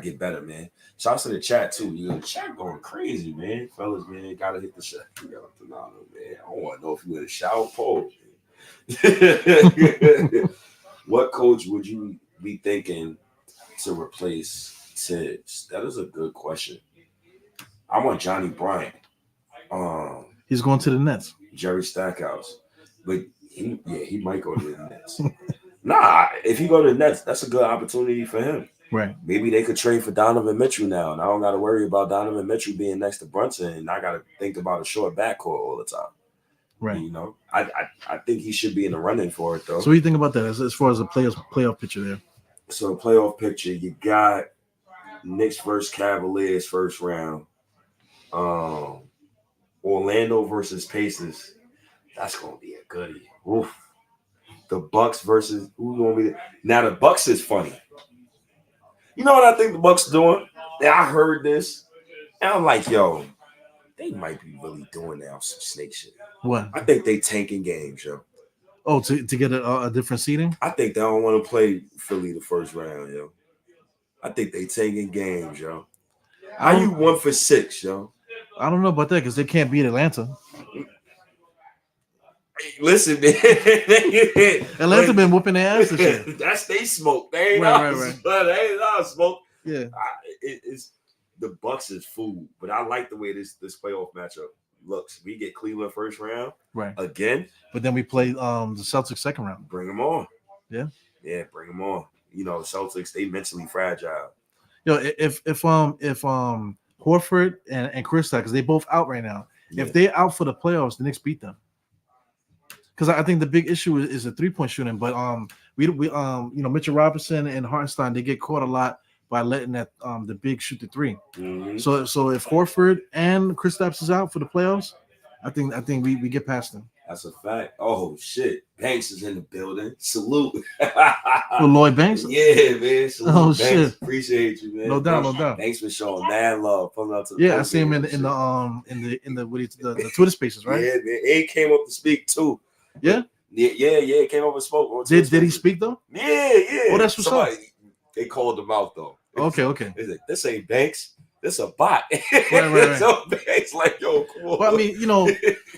get better, man. Shouts to the chat too. The chat going crazy, man. Fellas, man, gotta hit the shot. Man. I don't want to know if you in a shower pole. What coach would you be thinking to replace Tibbs? That is a good question. I want Johnny Bryant. He's going to the Nets. Jerry Stackhouse, but he might go to the Nets. Nah, if he go to the Nets, that's a good opportunity for him. Right. Maybe they could trade for Donovan Mitchell now, and I don't got to worry about Donovan Mitchell being next to Brunson, and I got to think about a short backcourt all the time. Right. I think he should be in the running for it though. So what do you think about that as far as a playoff picture there? So playoff picture, you got Knicks versus Cavaliers first round. Orlando versus Pacers. That's gonna be a goodie. Oof. The Bucks versus who's gonna be there? Now the Bucks is funny. You know what I think the Bucks doing? Yeah, I heard this, and I'm like, yo, they might be really doing now some snake shit. What? I think they tanking games, yo. Oh, to get a different seating? I think they don't want to play Philly the first round, yo. I think they taking games, yo. How you 1 for 6, yo? I don't know about that because they can't beat Atlanta. Listen, man. Atlanta been whooping their ass this year. That's they smoke. They ain't Right. They ain't our smoke. Yeah. It's the Bucks is food, but I like the way this playoff matchup looks. We get Cleveland first round, right again, but then we play the Celtics second round. Bring them on. Yeah, bring them on. You know, Celtics, they mentally fragile. If Horford and Kristaps, because they both out right now. Yeah. If they out for the playoffs, the Knicks beat them. Because I think the big issue is the 3-point shooting. But we Mitchell Robinson and Hartenstein, they get caught a lot by letting that the big shoot the 3. Mm-hmm. So if Horford and Kristaps is out for the playoffs, I think we get past them. That's a fact. Oh shit, Banks is in the building. Salute. Lloyd Banks. Yeah, man. Salute, oh Banks. Shit. Appreciate you, man. No doubt. Thanks for showing mad love. Pulling up to the I see him in the Twitter spaces, right? Yeah, man. He came up to speak too. Yeah. Yeah. Came up and spoke. Did he speak though? Yeah. Oh, that's what's up. They called him out though. Okay. They said, this ain't Banks. This a bot. Right. So Banks like, yo, cool. Well, I mean,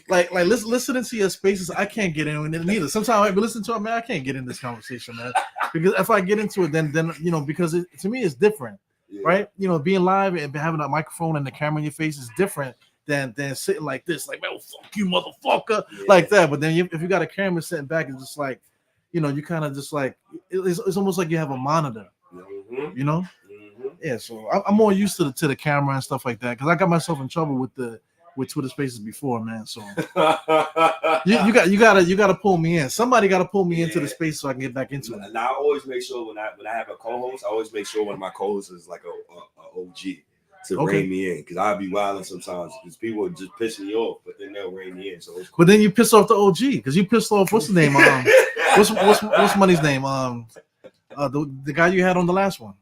like listening to your spaces, I can't get in it neither. Sometimes I be listening to it, man. I can't get in this conversation, man. Because if I get into it, then because to me it's different, right? Being live and having a microphone and the camera in your face is different than sitting like this, like, man, fuck you, motherfucker, like that. But then if you got a camera sitting back, it's just like, you kind of just like it's almost like you have a monitor, Mm-hmm. Yeah, so I'm more used to the camera and stuff like that because I got myself in trouble with Twitter Spaces before, man. So you gotta pull me in. Somebody got to pull me into the space so I can get back into it. And I always make sure when I have a co-host, I always make sure one of my co-hosts is like a OG to rein me in because I'll be wilding sometimes because people are just pissing me off, but then they'll rein me in. So, but then you piss off the OG because you pissed off what's his name? What's Money's name? The guy you had on the last one.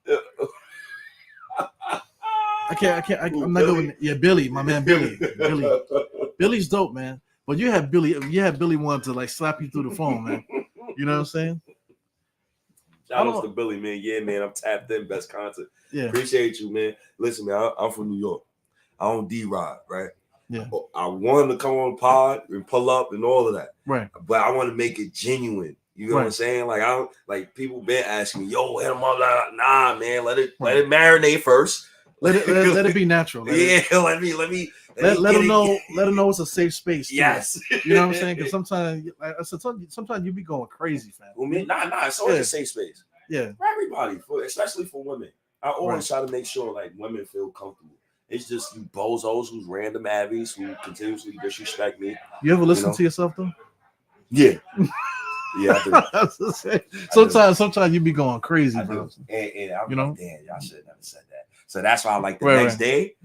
I can't. I'm not going. Yeah, Billy, my man, Billy. Billy's dope, man. But you had Billy wanted to like slap you through the phone, man. You know what I'm saying? Shout out to Billy, man. Yeah, man, I'm tapped in. Best content. Yeah, appreciate you, man. Listen, man, I'm from New York. I own D-Rod, right? Yeah. I want him to come on the pod and pull up and all of that, right? But I want to make it genuine. You know what I'm saying? Like I don't like people been asking me, yo, hit him up. Nah, man, let it marinate first. Let it be natural. Let them know. Let them know it's a safe space. Too. Yes, you know what I'm saying? Because sometimes you be going crazy, fam. Well, nah, it's always a safe space. Yeah, for everybody, especially for women. I always try to make sure like women feel comfortable. It's just you bozos who's random abbeys who continuously disrespect me. You ever listen to yourself though? Yeah. Yeah, I do. Sometimes you be going crazy, bro. And I'm like, damn, y'all should have never said that. So that's why I like the next day,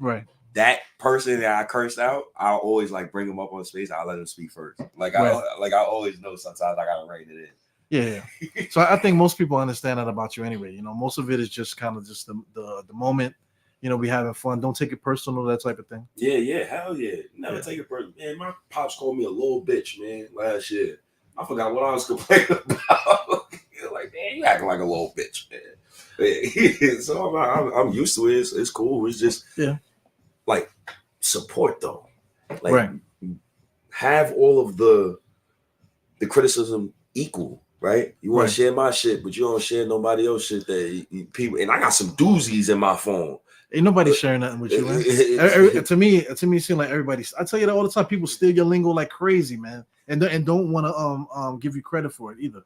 that person that I cursed out, I'll always like bring him up on space. I'll let him speak first. Like I always know sometimes I gotta write it in. Yeah. So I think most people understand that about you anyway. Most of it is just kind of just the moment. We having fun. Don't take it personal, that type of thing. Yeah, hell yeah. Never take it personal. Man, my pops called me a little bitch, man, last year. I forgot what I was complaining about. Like, man, you acting like a little bitch, man. So I'm used to it. It's cool. It's just like support though. Like have all of the criticism equal, right? You want to share my shit, but you don't share nobody else shit that people. And I got some doozies in my phone. Ain't nobody sharing nothing with you, man. To me, it seems like everybody. I tell you that all the time. People steal your lingo like crazy, man, and don't want to give you credit for it either.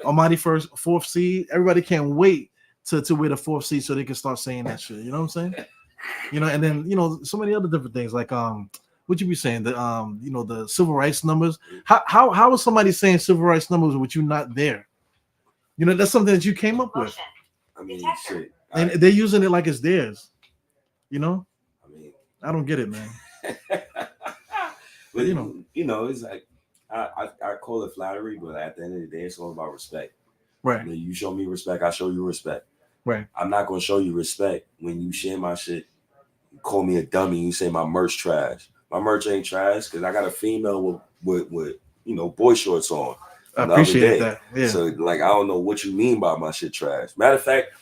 Almighty fourth seed. Everybody can't wait to wear the fourth seed so they can start saying that shit. You know what I'm saying? And then so many other different things like what you be saying the civil rights numbers. How is somebody saying civil rights numbers with you not there? That's something that you came up with. I mean, shit. And they're using it like it's theirs. I mean, I don't get it, man. But it's like I call it flattery, but at the end of the day, it's all about respect. Right. You show me respect, I show you respect. Right. I'm not gonna show you respect when you share my shit. You call me a dummy. You say my merch trash. My merch ain't trash because I got a female with boy shorts on. I appreciate that. Yeah. So like I don't know what you mean by my shit trash. Matter of fact.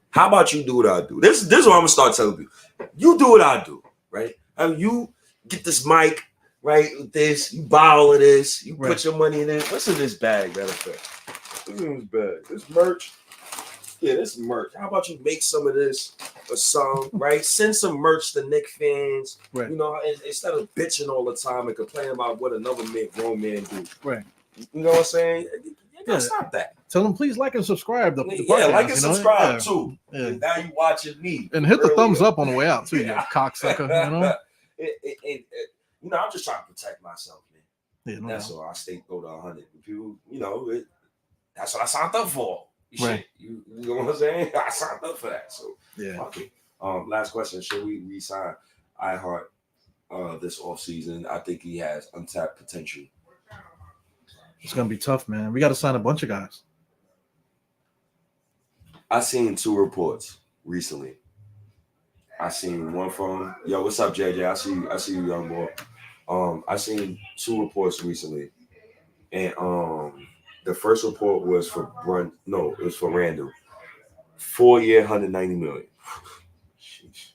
How about you do what I do? This is what I'm gonna start telling you. You do what I do, right? You get this mic, right? This, you buy all of this, you Right. put your money in it. What's in this bag, matter of fact? What's in this bag? This merch. Yeah, this merch. How about you make some of this or some, right? Send some merch to Knicks fans. Right. You know, instead of bitching all the time and complaining about what another grown man do. Right. You know what I'm saying? You gotta Yeah. stop that. Tell them please like and subscribe. The Yeah, podcast, like and you know? subscribe Yeah. too. Yeah. And now you watching me. And hit the earlier. thumbs up on the way out too, you cocksucker. You know? You know, I'm just trying to protect myself, man. Yeah, no That's doubt. all. I stay go to 100. People, you know, that's what I signed up for. Right. Shit, you know what I'm saying? I signed up for that. So Yeah. fuck it. Last question: should we re-sign Ihart this offseason? I think he has untapped potential. It's gonna be tough, man. We got to sign a bunch of guys. I seen 2 reports recently. I seen one from what's up, JJ? I see you, young boy. I seen 2 reports recently, and the first report was for it was for Randle, 4-year, 190 million. Sheesh.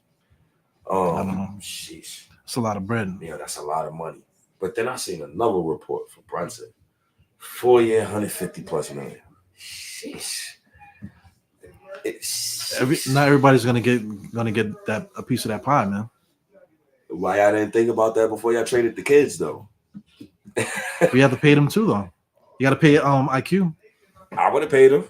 I don't know. Sheesh. It's a lot of bread. Yeah, that's a lot of money. But then I seen another report for Brunson, 4-year, 150 plus million. Sheesh. Not everybody's gonna get that a piece of that pie, man. Why I didn't think about that before y'all traded the kids though? We have to pay them too, though. You got to pay IQ. I would have paid him.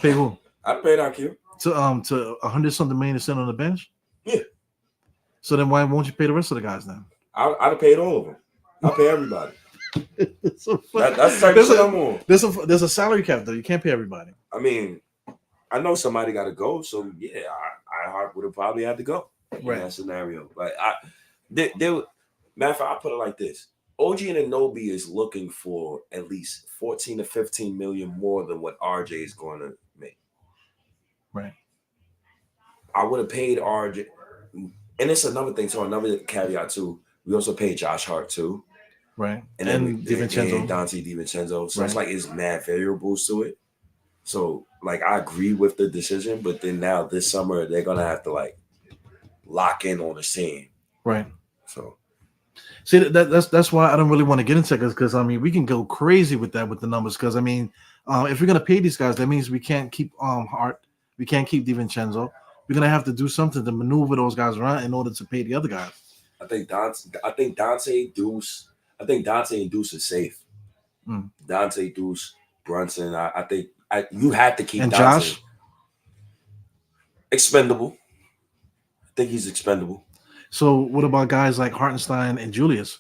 Pay who? I'd have paid IQ to 100-something million to sit on the bench. Yeah. So then why won't you pay the rest of the guys then? I'd have paid all of them. I'll pay everybody. So that's the type of shit I'm on. There's a salary cap though. You can't pay everybody. I mean, I know somebody got to go, so yeah, I would have probably had to go in that scenario. But matter of fact, I put it like this: OG Anunoby is looking for at least 14 to 15 million more than what RJ is going to make. Right. I would have paid RJ, and it's another thing. So another caveat too. We also paid Josh Hart too. Right. And then DiVincenzo. Dante DiVincenzo. So it's like it's mad variables to it. So like I agree with the decision, but then now this summer they're gonna have to like lock in on the scene. Right. So see that's why I don't really want to get into it because I mean we can go crazy with that with the numbers because I mean if we're gonna pay these guys that means we can't keep Hart, we can't keep DiVincenzo. We're gonna have to do something to maneuver those guys around in order to pay the other guys. I think Dante Deuce. I think Dante and Deuce is safe. Dante Deuce, Brunson. I think you had to keep and Dante. Josh. Expendable. I think he's expendable. So what about guys like Hartenstein and Julius?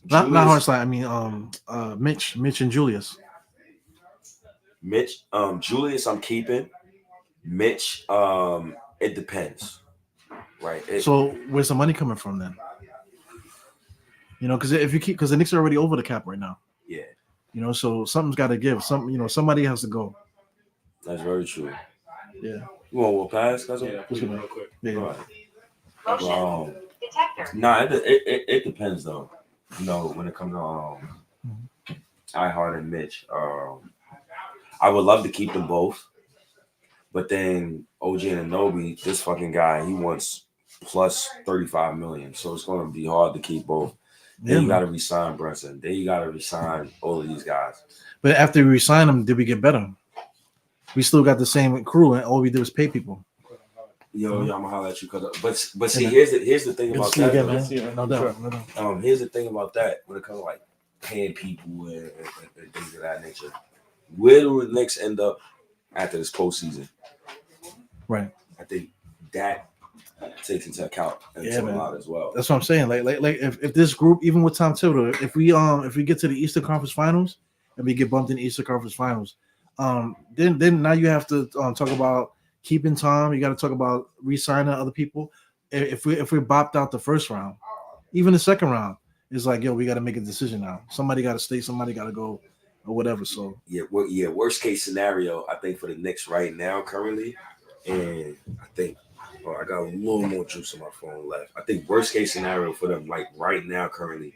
Not Hartenstein. I mean Mitch and Julius. Mitch, Julius, I'm keeping. Mitch, it depends. Right. So where's the money coming from then? You know, because if you keep, because the Knicks are already over the cap right now. Yeah. You know, so something's got to give. Somebody has to go. That's very true. Yeah. You want to pass? Yeah, please, real quick. Yeah. Right. Nah, it depends though. You know, when it comes to Ihart and Mitch, I would love to keep them both, but then OG Anunoby, this fucking guy, he wants plus 35 million, so it's going to be hard to keep both. Then you got to resign Brunson. Then you got to resign all of these guys. But after we resign them, did we get better? We still got the same crew, and all we did was pay people. Yo, I'm gonna holler at you, but see, here's the thing about that. Again, man. No doubt. Here's the thing about that when it comes to like paying people and things of that nature. Where do the Knicks end up after this postseason? Right. I think that takes into account a lot as well. That's what I'm saying. Like if this group, even with Tom Thibodeau, if we get to the Eastern Conference Finals and we get bumped in the Eastern Conference Finals, then now you have to talk about keeping Tom. You got to talk about re-signing other people. If we're bopped out the first round, even the second round, it's like, yo, we got to make a decision now. Somebody got to stay. Somebody got to go, or whatever. So worst case scenario, I think for the Knicks right now, currently, and I think I got a little more juice on my phone left. I think worst case scenario for them, like right now, currently,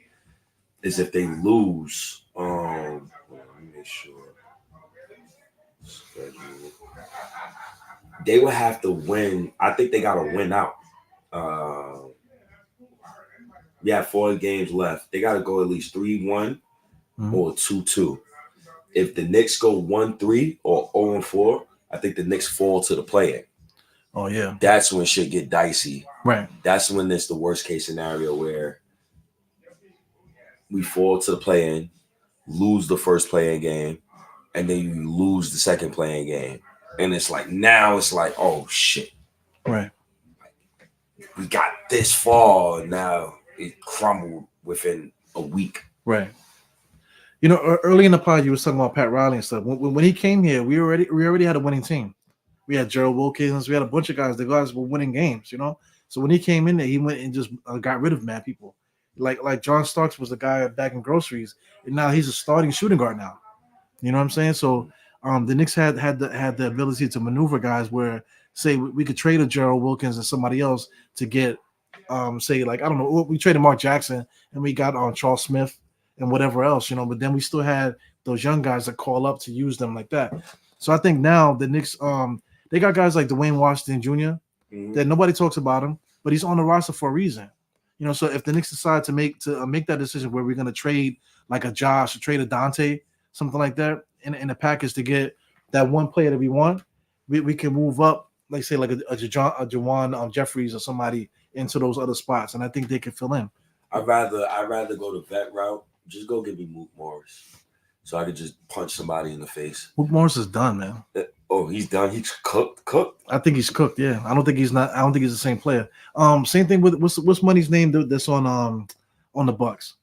is if they lose. Let me make sure. They would have to win. I think they got to win out. We have 4 games left. They got to go at least 3-1 or 2-2. If the Knicks go 1-3 or 0-4, I think the Knicks fall to the play-in. Oh yeah, that's when shit get dicey. Right. That's when it's the worst case scenario where we fall to the play-in, lose the first play-in game, and then you lose the second play-in game, and it's like now it's like, oh shit, Right. we got this far, and now it crumbled within a week. Right. You know, early in the pod, you were talking about Pat Riley and stuff. When he came here, we already had a winning team. We had Gerald Wilkins. We had a bunch of guys. The guys were winning games, you know. So when he came in there, he went and just got rid of mad people. Like John Starks was the guy back in groceries, and now he's a starting shooting guard now. You know what I'm saying? So the Knicks had the ability to maneuver guys where, say, we could trade a Gerald Wilkins and somebody else to get, say, like, I don't know, we traded Mark Jackson and we got on Charles Smith and whatever else, you know, but then we still had those young guys that call up to use them like that. So I think now the Knicks, they got guys like Dwayne Washington Jr. That nobody talks about him, but he's on the roster for a reason. You know, so if the Knicks decide to make that decision where we're going to trade like a Josh or trade a Dante, something like that, in a package to get that one player that we want, we can move up, like say like a Jawan Jeffries or somebody into those other spots, and I think they can fill in. I'd rather go the vet route. Just go give me Mook Morris, so I could just punch somebody in the face. Mook Morris is done, man. Oh, he's done. He's cooked. I think he's cooked. Yeah, I don't think he's the same player. Same thing with what's money's name that's on the Bucks.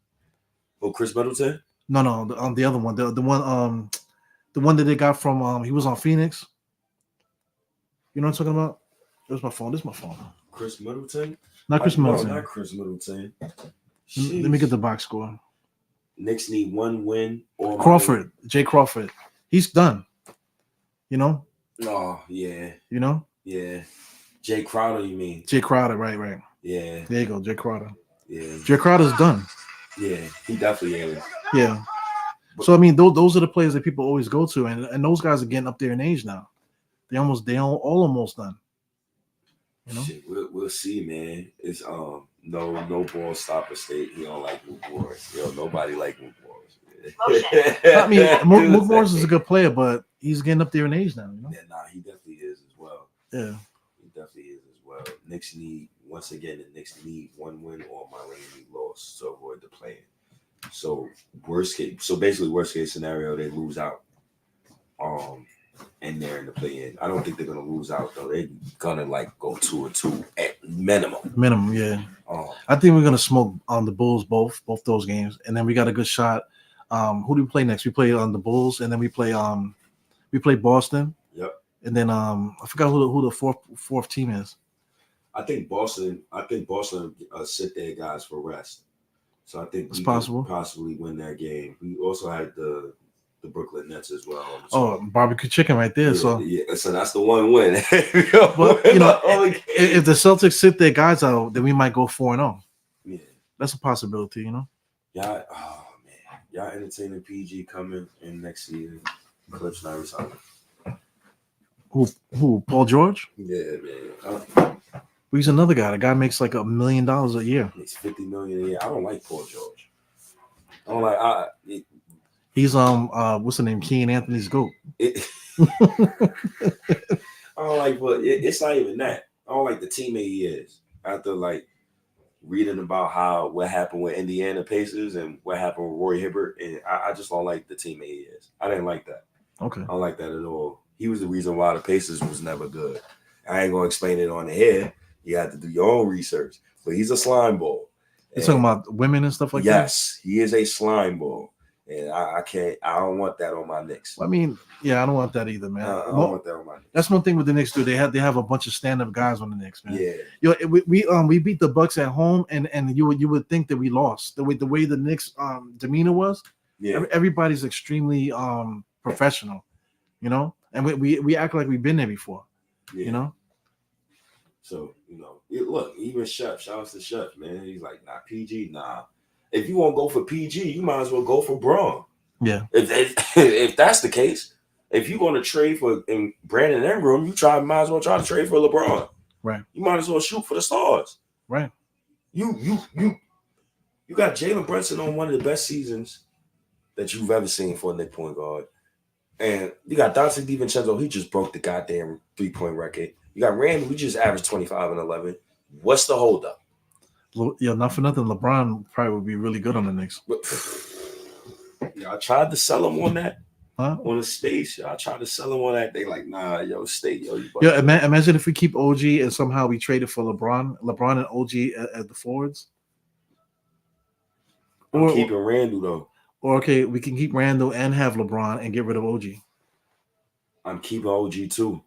Oh, Chris Middleton. No, the other one, the one that they got from he was on Phoenix. You know what I'm talking about? There's my phone. This is my phone. Chris Middleton. Not Chris Middleton. No, not Chris Middleton. Let me get the box score. Knicks need 1 win or Crawford. Jay Crawford. He's done. You know? Oh, yeah. You know? Yeah. Jay Crowder, you mean? Jay Crowder, right. Yeah. There you go, Jay Crowder. Yeah. Jay Crowder's done. Yeah, he definitely is. Yeah. So I mean, those are the players that people always go to, and those guys are getting up there in age now. They almost done. You know? Shit, we'll see, man. It's no ball stopper state. He don't like Mook Morris. Nobody like Mook Morris. I mean, Mook Morris is a good player, but he's getting up there in age now. You know? Yeah, he definitely is as well. Yeah, he definitely is as well. Knicks need 1 win or Miami loss to avoid the play-in. So basically worst case scenario, they lose out. And they're in the play-in. I don't think they're gonna lose out though. They're gonna like go 2-2 at minimum. Minimum, yeah. I think we're gonna smoke on the Bulls both those games, and then we got a good shot. Who do we play next? We play on the Bulls, and then we play Boston. Yep. And then I forgot who the fourth team is. I think Boston sit their guys for rest. So I think it's possible. Possibly win that game. We also had the Brooklyn Nets as well. So, barbecue chicken right there. Yeah, so that's the 1 win. But if the Celtics sit their guys out, then we might go 4-0. Yeah, that's a possibility. You know. Yeah. Oh man, y'all entertaining PG coming in next season. Clips not resigning. Who? Paul George? Yeah, man. He's another guy. The guy makes like $1 million a year. Makes $50 million a year. I don't like Paul George. I don't like. He's what's the name? Keen Anthony's GOAT. I don't like, but it's not even that. I don't like the teammate he is. After like reading about what happened with Indiana Pacers and what happened with Roy Hibbert, and I just don't like the teammate he is. I didn't like that. Okay. I don't like that at all. He was the reason why the Pacers was never good. I ain't gonna explain it on the head. You have to do your own research. But he's a slime ball. You're talking about women and stuff like that? Yes, he is a slime ball. And I don't want that on my Knicks. I mean, yeah, I don't want that either, man. I don't want that on my Knicks. That's one thing with the Knicks, too. They have a bunch of stand-up guys on the Knicks, man. Yeah. We beat the Bucks at home, and you would think that we lost. The way the Knicks demeanor was, yeah. Everybody's extremely professional, you know? And we act like we've been there before, you know? So, look, even Chef, shout out to Chef, man. He's like, nah, PG, nah. If you want to go for PG, you might as well go for Braun. Yeah. If that's the case, if you're going to trade for Brandon Ingram, might as well try to trade for LeBron. Right. You might as well shoot for the stars. Right. You You got Jalen Brunson on one of the best seasons that you've ever seen for a Knicks point guard. And you got Dante DiVincenzo. He just broke the goddamn 3-point record. You got Randle, who just averaged 25 and 11. What's the holdup? Yeah, not for nothing. LeBron probably would be really good on the Knicks. I tried to sell him on that. Huh? On the space, I tried to sell him on that. They like, nah, yo, stay, yo. Yeah, imagine if we keep OG and somehow we traded for LeBron and OG at the forwards. I'm keeping Randle though. Or okay, we can keep Randle and have LeBron and get rid of OG. I'm keeping OG too.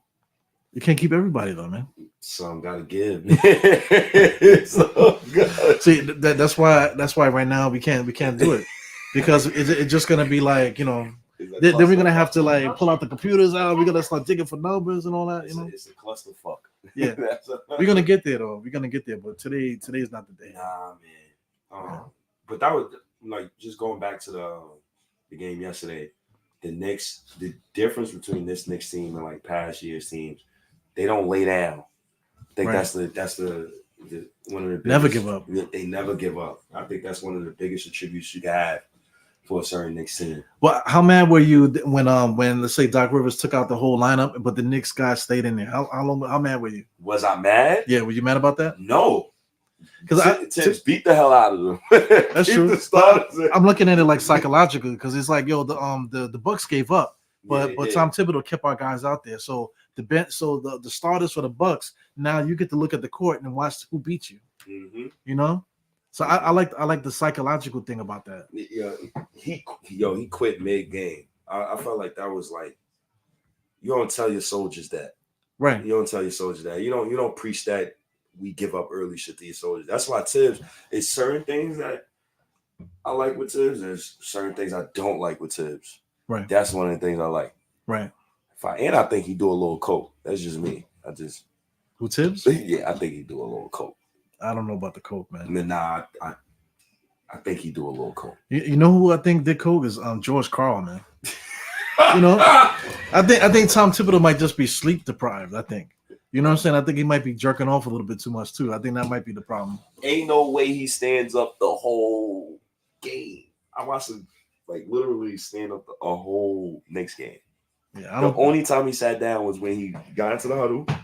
You can't keep everybody though, man. Some gotta give. See, that's why right now we can't do it because it's just gonna be like, you know. Then we're gonna have to like pull out the computers out. We're gonna start digging for numbers and all that. You know, it's a clusterfuck. Yeah, we're gonna get there though. We're gonna get there, but today is not the day. Nah, man. But that was like just going back to the game yesterday. The Knicks, the difference between this Knicks team and like past years teams, they don't lay down. I think that's the one of the biggest, never give up. They never give up. I think that's one of the biggest attributes you can have for a certain Knicks team. Well, how mad were you when let's say Doc Rivers took out the whole lineup, but the Knicks guys stayed in there? How mad were you? Was I mad? Yeah, were you mad about that? No, because Tibbs beat the hell out of them. That's true. I'm looking at it like psychologically because it's like, yo, the Bucks gave up, but Tom Thibodeau kept our guys out there. So the starters for the Bucks, now you get to look at the court and watch who beat you. Mm-hmm. You know. So I like the psychological thing about that. Yeah, he quit mid game. I felt like that was like, you don't tell your soldiers that, right? You don't tell your soldiers that. You don't preach that we give up early shit to your soldiers. That's why Tibbs, it's certain things that I like with Tibbs. There's certain things I don't like with Tibbs. Right. That's one of the things I like. Right. I think he do a little coke. That's just me. Who Tibbs? Yeah, I think he do a little coke. I don't know about the coke, man. Nah, I think he do a little coke. You know who I think did coke is George Karl, man. You know, I think Tom Thibodeau might just be sleep deprived. I think, you know what I'm saying. I think he might be jerking off a little bit too much too. I think that might be the problem. Ain't no way he stands up the whole game. I watched him like literally stand up a whole Knicks game. Yeah, the only time he sat down was when he got into the huddle and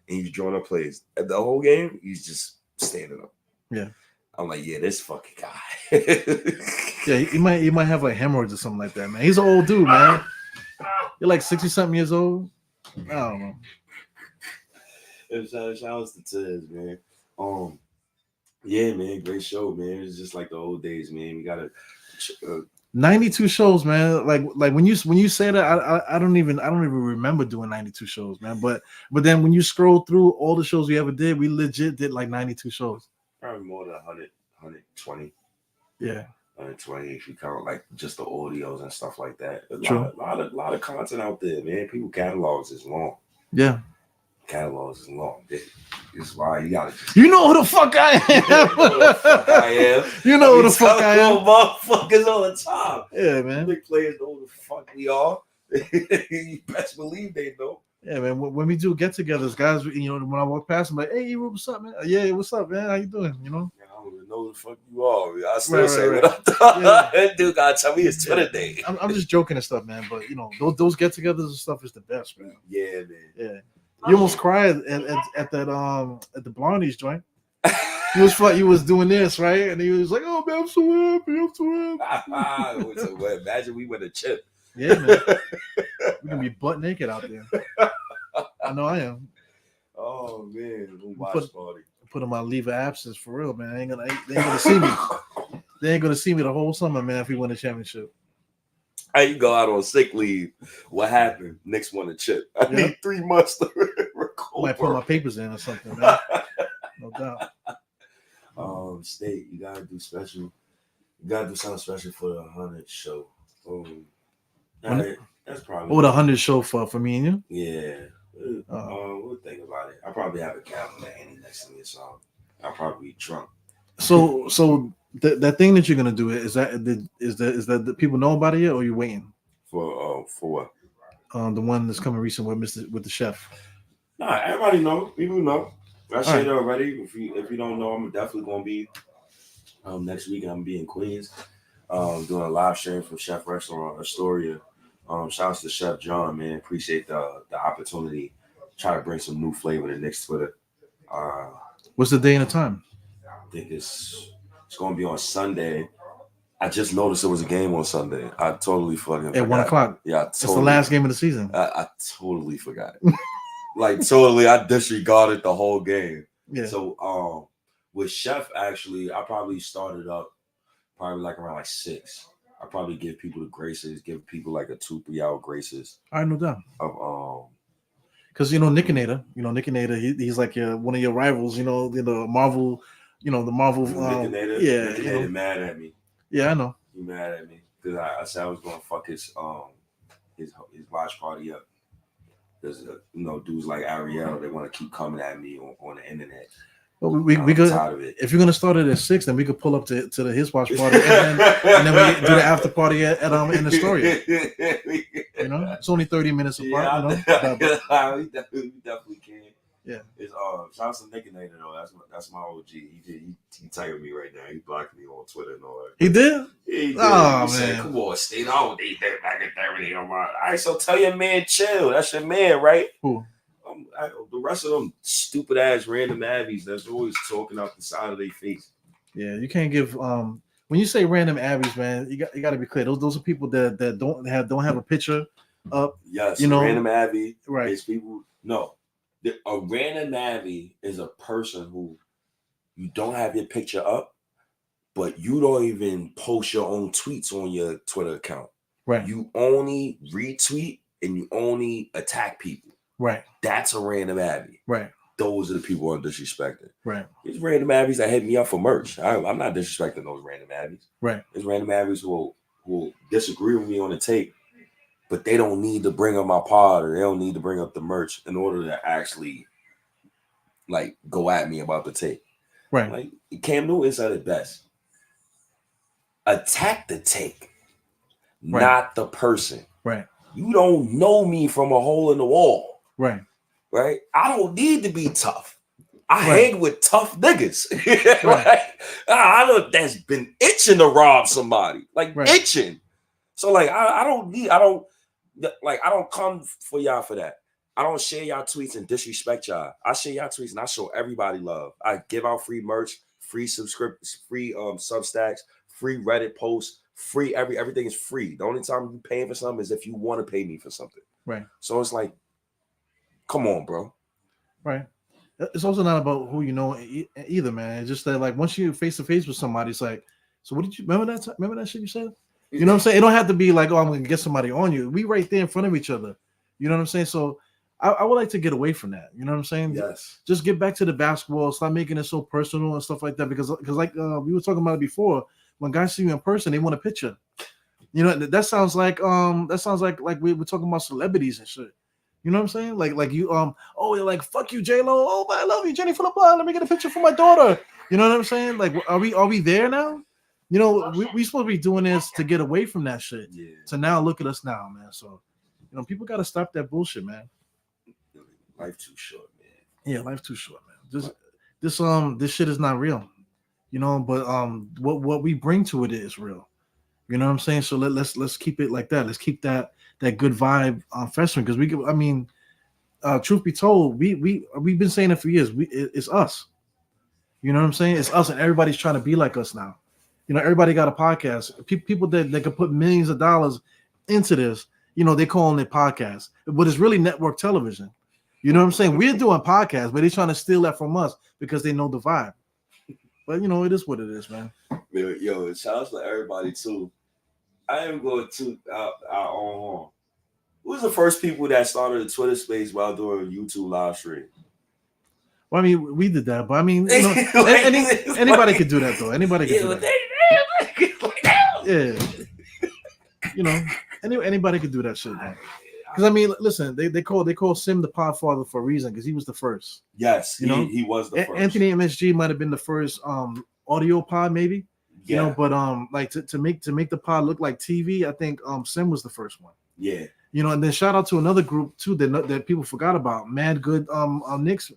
he was drawing up plays. At the whole game, he's just standing up. Yeah. I'm like, yeah, this fucking guy. Yeah, he might have like hemorrhoids or something like that, man. He's an old dude, man. You're like 60-something years old. I don't know. Shout outs to Tibbs, man. Yeah, man, great show, man. It's just like the old days, man. We gotta 92 shows, man. Like when you say that, I don't even remember doing 92 shows, man. But then when you scroll through all the shows we ever did, we legit did like 92 shows. Probably more than 100, 120. Yeah. 120 if you count like just the audios and stuff like that. A True. lot of content out there, man. People catalogs is long. Yeah. Catalogs is long. It's why you gotta. You know who the fuck I am. You know who the fuck I am. You know who the fuck I am. Motherfuckers all the time. Yeah, man. Big players know who the fuck we are. You best believe they know. Yeah, man. When we do get-togethers, guys, you know, when I walk past, I'm like, "Hey, what's up, man? Yeah, what's up, man? How you doing? You know." I don't even know who the fuck you are. I still say right. what I'm That dude gotta tell me his Twitter name. I'm just joking and stuff, man. But you know, those get-togethers and stuff is the best, man. Yeah, man. Yeah. You almost cried at that at the Blondie's joint. You was doing this, right? And he was like, "Oh man, I'm so happy. So, imagine we win a chip. Yeah, man. We're gonna be butt naked out there. I know I am. Oh man, watch party. Put on my leave of absence for real, man. They ain't gonna see me. They ain't gonna see me the whole summer, man. If we win a championship. How you go out on sick leave? What happened? Knicks won a chip. I need 3 months to record. Might put my papers in or something, man. No doubt. State, you gotta do special. You gotta do something special for the 100 show. That's probably. What 100 show for me and you? Yeah. We'll think about it. I'll probably have a calendar handy next to me, so I'll probably be drunk. So that thing that you're gonna do is that the people know about it yet, or are you waiting for what? The one that's coming recent with the chef. Nah, everybody know. People know. I said it already. If you don't know, I'm definitely gonna be Next week I'm gonna be in Queens, doing a live stream from Chef Restaurant Astoria. Shouts to Chef John, man. Appreciate the opportunity. Try to bring some new flavor to Knicks Twitter. What's the day and the time? I think it's gonna be on Sunday. I just noticed there was a game on Sunday. I totally fucking At forgot. 1:00. Yeah, It's the last game of the season. I totally forgot. Like totally, I disregarded the whole game. Yeah. So with Chef, actually, I probably started up probably like around like 6. I probably give people the graces, give people like a 2-3 hour graces I know that. of Because Nickinator, he's like one of your rivals. The Marvel, the Marvel. Nickinator. Yeah, Nickinator mad at me. Yeah, I know. He mad at me because I said I was gonna fuck his watch party up. Because dudes like Ariel, they want to keep coming at me on the internet. Well, we could, tired of it. If you're gonna start it at 6, then we could pull up to the his watch party and then we do the after party at in the story. It's only 30 minutes apart. We definitely can. Yeah. It's shouts to Nickinator though. That's my OG. He tagged me right now. He blocked me on Twitter and all that. He did? Yeah, he did. Oh, he man. said, come on, stay down. They back at everything. All right, so tell your man chill. That's your man, right? Who? The rest of them stupid ass random Abbies that's always talking out the side of their face. Yeah, you can't give when you say random Abbies, man, you got to be clear. Those are people that don't have a picture up. Yes, random Abbie. Right. It's people. No, a random Abbie is a person who you don't have your picture up, but you don't even post your own tweets on your Twitter account. Right. You only retweet and you only attack people. Right. That's a random Abbie. Right. Those are the people I'm disrespecting. Right. These random Abbies that hit me up for merch. I'm not disrespecting those random Abbies. Right. There's random Abbies who will disagree with me on the tape, but they don't need to bring up my pod or they don't need to bring up the merch in order to actually like go at me about the tape. Right. Like Cam Newton said it best. Attack the take, not the person. Right. You don't know me from a hole in the wall. Right. Right. I don't need to be tough. I hang with tough niggas. Right. I know that's been itching to rob somebody. Like itching. So like I don't come for y'all for that. I don't share y'all tweets and disrespect y'all. I share y'all tweets and I show everybody love. I give out free merch, free subscriptions, free Substacks, free Reddit posts, free everything is free. The only time you paying for something is if you want to pay me for something. Right. So it's like, come on, bro. Right. It's also not about who you know either, man. It's just that like once you face to face with somebody, it's like, so what did you remember that shit you said? You know what I'm saying? It don't have to be like, oh, I'm gonna get somebody on you. We right there in front of each other. You know what I'm saying? So I would like to get away from that. You know what I'm saying? Yes. Just get back to the basketball. Stop making it so personal and stuff like that. Because like we were talking about it before, when guys see you in person, they want a picture. You know, that sounds like we were talking about celebrities and shit. You know what I'm saying? Like you oh, you're like, fuck you, J-Lo. Oh, I love you, Jenny LeBron. Let me get a picture for my daughter. You know what I'm saying? Like, are we there now? You know, we supposed to be doing this to get away from that shit. Yeah. So now look at us now, man. So, people got to stop that bullshit, man. Life too short, man. Yeah, life too short, man. This shit is not real. But what we bring to it is real. You know what I'm saying? So let's keep it like that. Let's keep that good vibe festering because truth be told, we've been saying it for years. It's us. You know what I'm saying? It's us, and everybody's trying to be like us now. Everybody got a podcast. People that could put millions of dollars into this, they calling it podcast, but it's really network television. You know what I'm saying? We're doing podcasts, but they're trying to steal that from us because they know the vibe. But it is what it is, man. Yo, shout out to everybody too. I am going to our own horn. Who's the first people that started a Twitter space while doing a YouTube live stream? Well, we did that, but anybody could do that though. Anybody could do that. Yeah. Anybody could do that shit, man. Because listen, they call Sim the Podfather for a reason because he was the first. Yes, he was the first. Anthony MSG might have been the first audio pod, maybe. Yeah. But like to make the pod look like TV, I think Sim was the first one. Yeah. And then shout out to another group too that people forgot about. Mad Good Knicks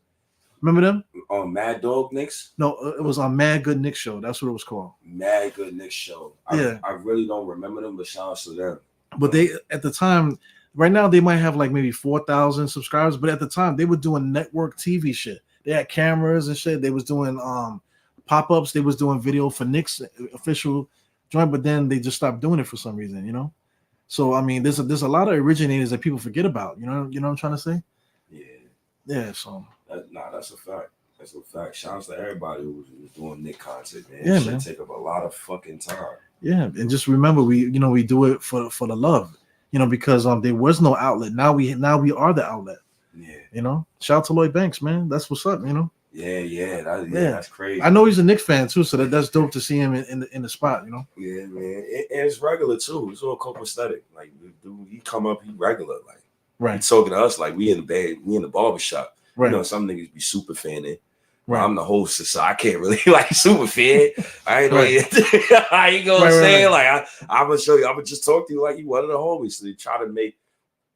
Remember them? Mad Dog Knicks. No, it was on Mad Good Knicks show. That's what it was called. Mad Good Knicks show. Yeah. I really don't remember them, but shout out to them. But they at the time, right now they might have like maybe 4,000 subscribers. But at the time they were doing network TV shit. They had cameras and shit. They was doing pop-ups. They was doing video for Knicks official joint. But then they just stopped doing it for some reason, you know. So I mean, there's a lot of originators that people forget about. You know what I'm trying to say? Yeah. Yeah. So that's a fact. That's a fact. Shouts to everybody who's doing Nick content, man. Yeah, Shit man. take up a lot of fucking time. Yeah, and just remember, we do it for the love, because there was no outlet. Now we are the outlet. Yeah. Shout out to Lloyd Banks, man. That's what's up. Yeah. That's crazy. I know he's a Knicks fan too, so that's dope to see him in the spot. Yeah, man. And it's regular too. It's all copacetic. Like, dude, he come up, he regular. Like, right. He's talking to us like we in the bed, we in the barbershop. Right. Some niggas be super fanning. Right. I'm the host, so I can't really like super fan. I ain't know I ain't gonna say like I'm gonna show you. I'm gonna just talk to you like you one of the homies. So they try to make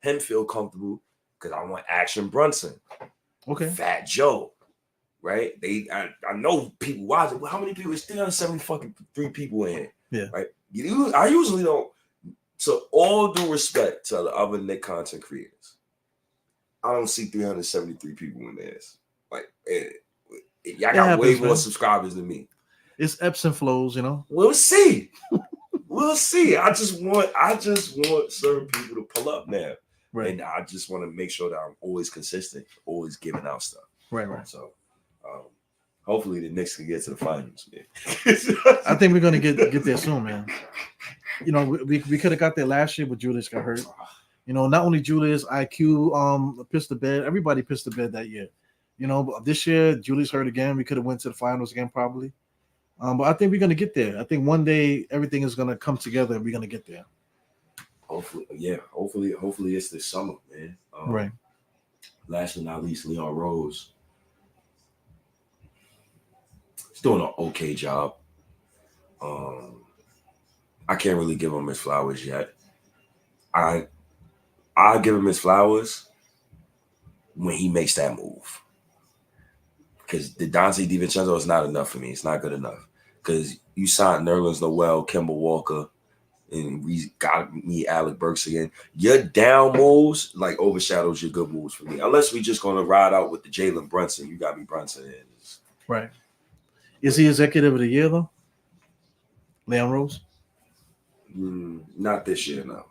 him feel comfortable because I want Action Brunson, Fat Joe, right? I know people watching. Well, how many people? It's 373 people in here. Yeah, right. I usually don't. So all due respect to the other Nick content creators, I don't see 373 people in this. Like. Y'all got way more subscribers than me. It's ebbs and flows, We'll see. We'll see. I just want certain people to pull up now. Right. And I just want to make sure that I'm always consistent, always giving out stuff. Right. So hopefully the Knicks can get to the finals, man. I think we're gonna get there soon, man. We could have got there last year, but Julius got hurt. Not only Julius, IQ pissed the bed. Everybody pissed the bed that year. But this year, Julius hurt again. We could have went to the finals again, probably. But I think we're going to get there. I think one day everything is going to come together and we're going to get there. Hopefully, yeah. Hopefully it's this summer, man. Right. Last but not least, Leon Rose. He's doing an okay job. I can't really give him his flowers yet. I give him his flowers when he makes that move. Because the Dante DiVincenzo is not enough for me. It's not good enough. Because you signed Nerlens Noel, Kemba Walker, and we got me Alec Burks again. Your down moves like overshadows your good moves for me. Unless we just gonna ride out with the Jalen Brunson. You got me Brunson in. Right. Is he executive of the year though? Leon Rose? Not this year, no.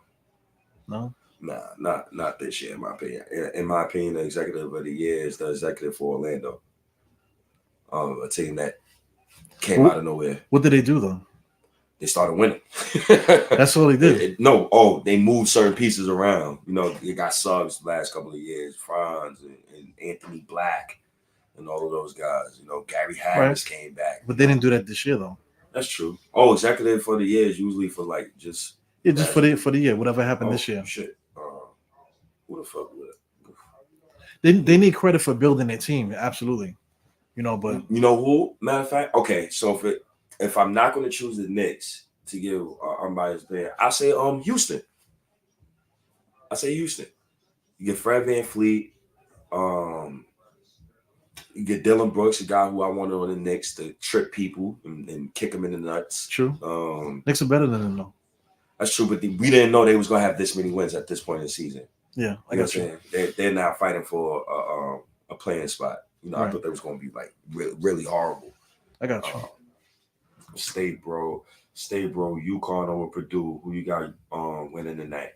No? Nah, not this year, in my opinion. In my opinion, the executive of the year is the executive for Orlando. A team that came out of nowhere. What did they do though? They started winning. That's all they did. They moved certain pieces around. They got subs the last couple of years, Franz and Anthony Black and all of those guys. Gary Harris came back. But they didn't do that this year though. That's true. Executive for the year is usually for like just for the year, whatever happened this year. Shit. Who the fuck would it? They need credit for building their team, absolutely. But who? Matter of fact, okay. So if I'm not going to choose the Knicks to give unbiased opinion, I say Houston. You get Fred VanVleet. You get Dylan Brooks, a guy who I wanted on the Knicks to trip people and kick them in the nuts. True. Knicks are better than them though. That's true, but we didn't know they was going to have this many wins at this point in the season. Yeah, I got you. They're now fighting for a playing spot. I thought they was going to be like really horrible. I got you. State, bro. UConn over Purdue. Who you got winning tonight?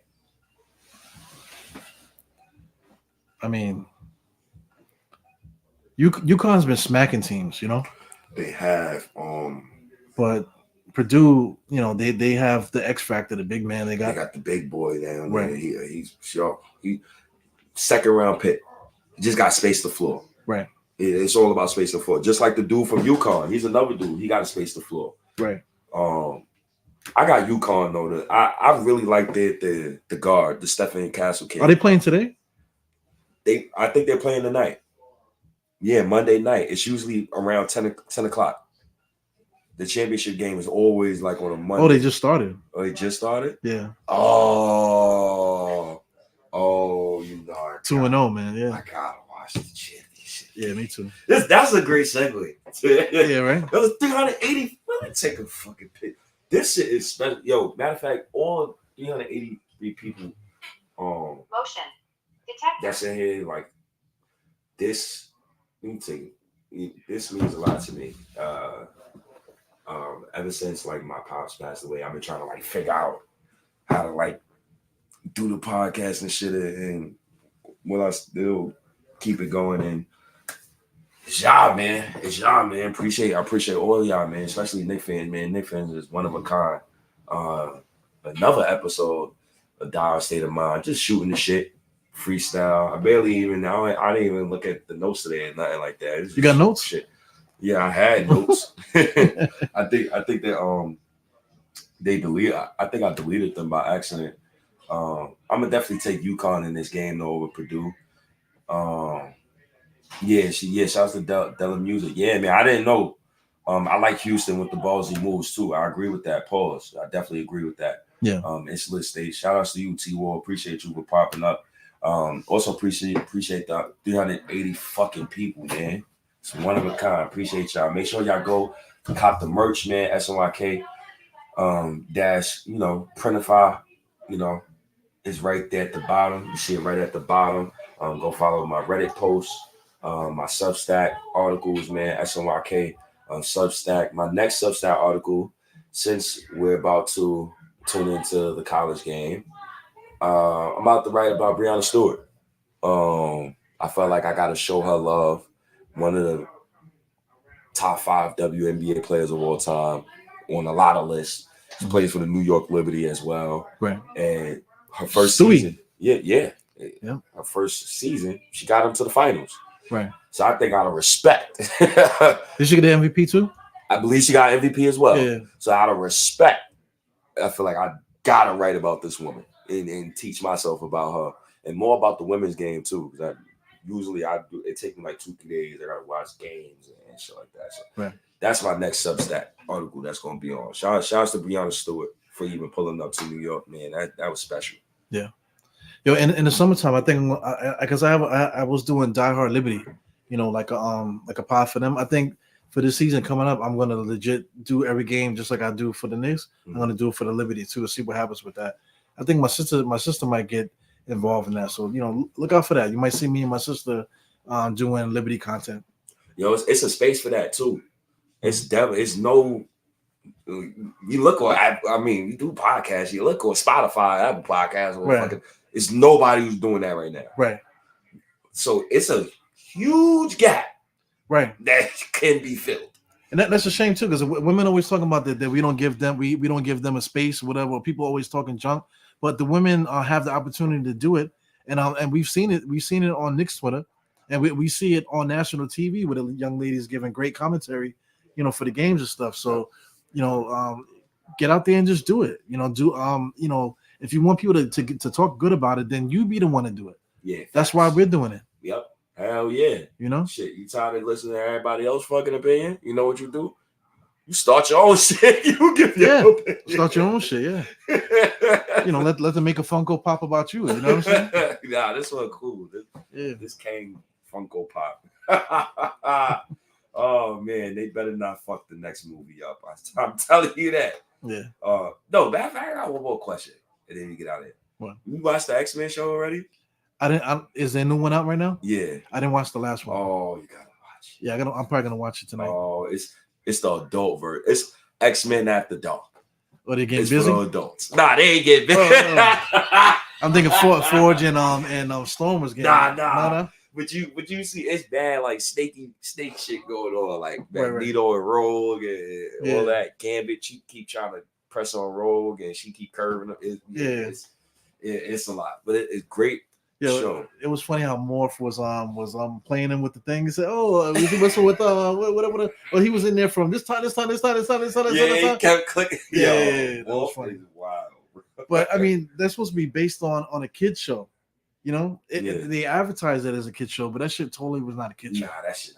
I mean, UConn's been smacking teams, They have. But Purdue, they have the X factor, the big man. They got the big boy down there. He's sure. He second round pick. He just got space the floor. Right. It's all about space the floor. Just like the dude from UConn. He's another dude. He got to space the floor. Right. I got UConn though. I really like the guard, the Stephen Castle kid. Are they playing today? I think they're playing tonight. Yeah, Monday night. It's usually around 10 o'clock. The championship game is always like on a Monday. Oh, they just started. Oh, they just started? Yeah. Oh, 2-0, man. Yeah. I gotta watch the championship Yeah, me too. That's a great segue. Yeah, right. That was 380. Let me take a fucking pic. This shit is special. Yo, matter of fact, all 383 people motion detector that's in here, like this. Let me take it. This means a lot to me. Ever since like my pops passed away, I've been trying to like figure out how to like do the podcast and shit, and will I still keep it going? And it's y'all, man. It's y'all, man. I appreciate all of y'all, man. Especially Knicks fans, man. Knicks fans is one of a kind. Another episode of Dire State of Mind, just shooting the shit, freestyle. I didn't even look at the notes today and nothing like that. You got notes? Shit. Yeah, I had notes. I think that they delete. I think I deleted them by accident. I'm gonna definitely take UConn in this game though over Purdue. Shouts to Della Music. Yeah, man, I didn't know. I like Houston with the ballsy moves too. I agree with that. Pause. I definitely agree with that. Yeah. It's lit state. Shout outs to you, T-Wall. Appreciate you for popping up. Also appreciate the 380 fucking people, man. It's one of a kind. Appreciate y'all. Make sure y'all go cop the merch, man. SNYK dash, Printify, is right there at the bottom. You see it right at the bottom. Go follow my Reddit posts, my Substack articles, man. SNYK Substack. My next Substack article, since we're about to tune into the college game, I'm about to write about Breanna Stewart. I felt like I got to show her love. One of the top 5 WNBA players of all time on a lot of lists. She plays for the New York Liberty as well. Right. And her first Stewie. season, her first season, she got them to the finals. Right. So I think out of respect. Did she get the MVP too? I believe she got MVP as well. Yeah. So out of respect, I feel like I gotta write about this woman and teach myself about her and more about the women's game too. Because it takes me like 2-3 days. I gotta watch games and shit like that. So right. That's my next Substack article that's gonna be on. Shouts to Breanna Stewart for even pulling up to New York, man. That was special. Yeah. Yo, in the summertime, I think because I was doing Die Hard Liberty, like a pod for them. I think for this season coming up, I'm gonna legit do every game just like I do for the Knicks. I'm gonna do it for the Liberty too to see what happens with that. I think my sister might get involved in that, so look out for that. You might see me and my sister doing Liberty content. Yo, it's a space for that too. It's no. You look on. You do podcasts. You look on Spotify, Apple Podcasts, or right. It's nobody who's doing that right now. Right. So it's a huge gap. Right. That can be filled. And that's a shame too, because women always talking about that we don't give them we don't give them a space, whatever. People always talking junk, but the women have the opportunity to do it, and we've seen it. We've seen it on Knicks Twitter, and we see it on national TV with the young ladies giving great commentary, for the games and stuff. So, get out there and just do it. If you want people to talk good about it, then you be the one to do it. Yeah, that's why we're doing it. Yep. Hell yeah. Shit, you tired of listening to everybody else's fucking opinion? You know what you do? You start your own shit. You give your opinion. Start your own shit, yeah. Let them make a Funko Pop about you. You know what I'm saying? Nah, this one cool. This came Funko Pop. Oh man, they better not fuck the next movie up. I'm telling you that. Yeah. No, matter of fact, I got one more question, and then you get out of here. What? You watched the X-Men show already? I didn't. Is there a new one out right now? Yeah. I didn't watch the last one. Oh, you gotta watch it. Yeah, I'm probably gonna watch it tonight. Oh, it's the adult version. It's X-Men After Dark. Oh, they getting it's busy? For adults. Nah, they ain't getting busy. I'm thinking Forge and Storm was getting. Nah. But you see, it's bad like snake shit going on, like Magneto and Rogue and all that. Gambit, she keep trying to press on Rogue and she keep curving. It's a lot, but it's great. Show. It was funny how Morph was playing him with the thing. He said, "Oh, was he whistle with whatever?" Well, he was in there from this time. Yeah, he kept clicking. Yeah, that was funny. Wow. But I mean, that's supposed to be based on a kid's show. They advertised it as a kid's show, but that shit totally was not a kid's show. Nah, that shit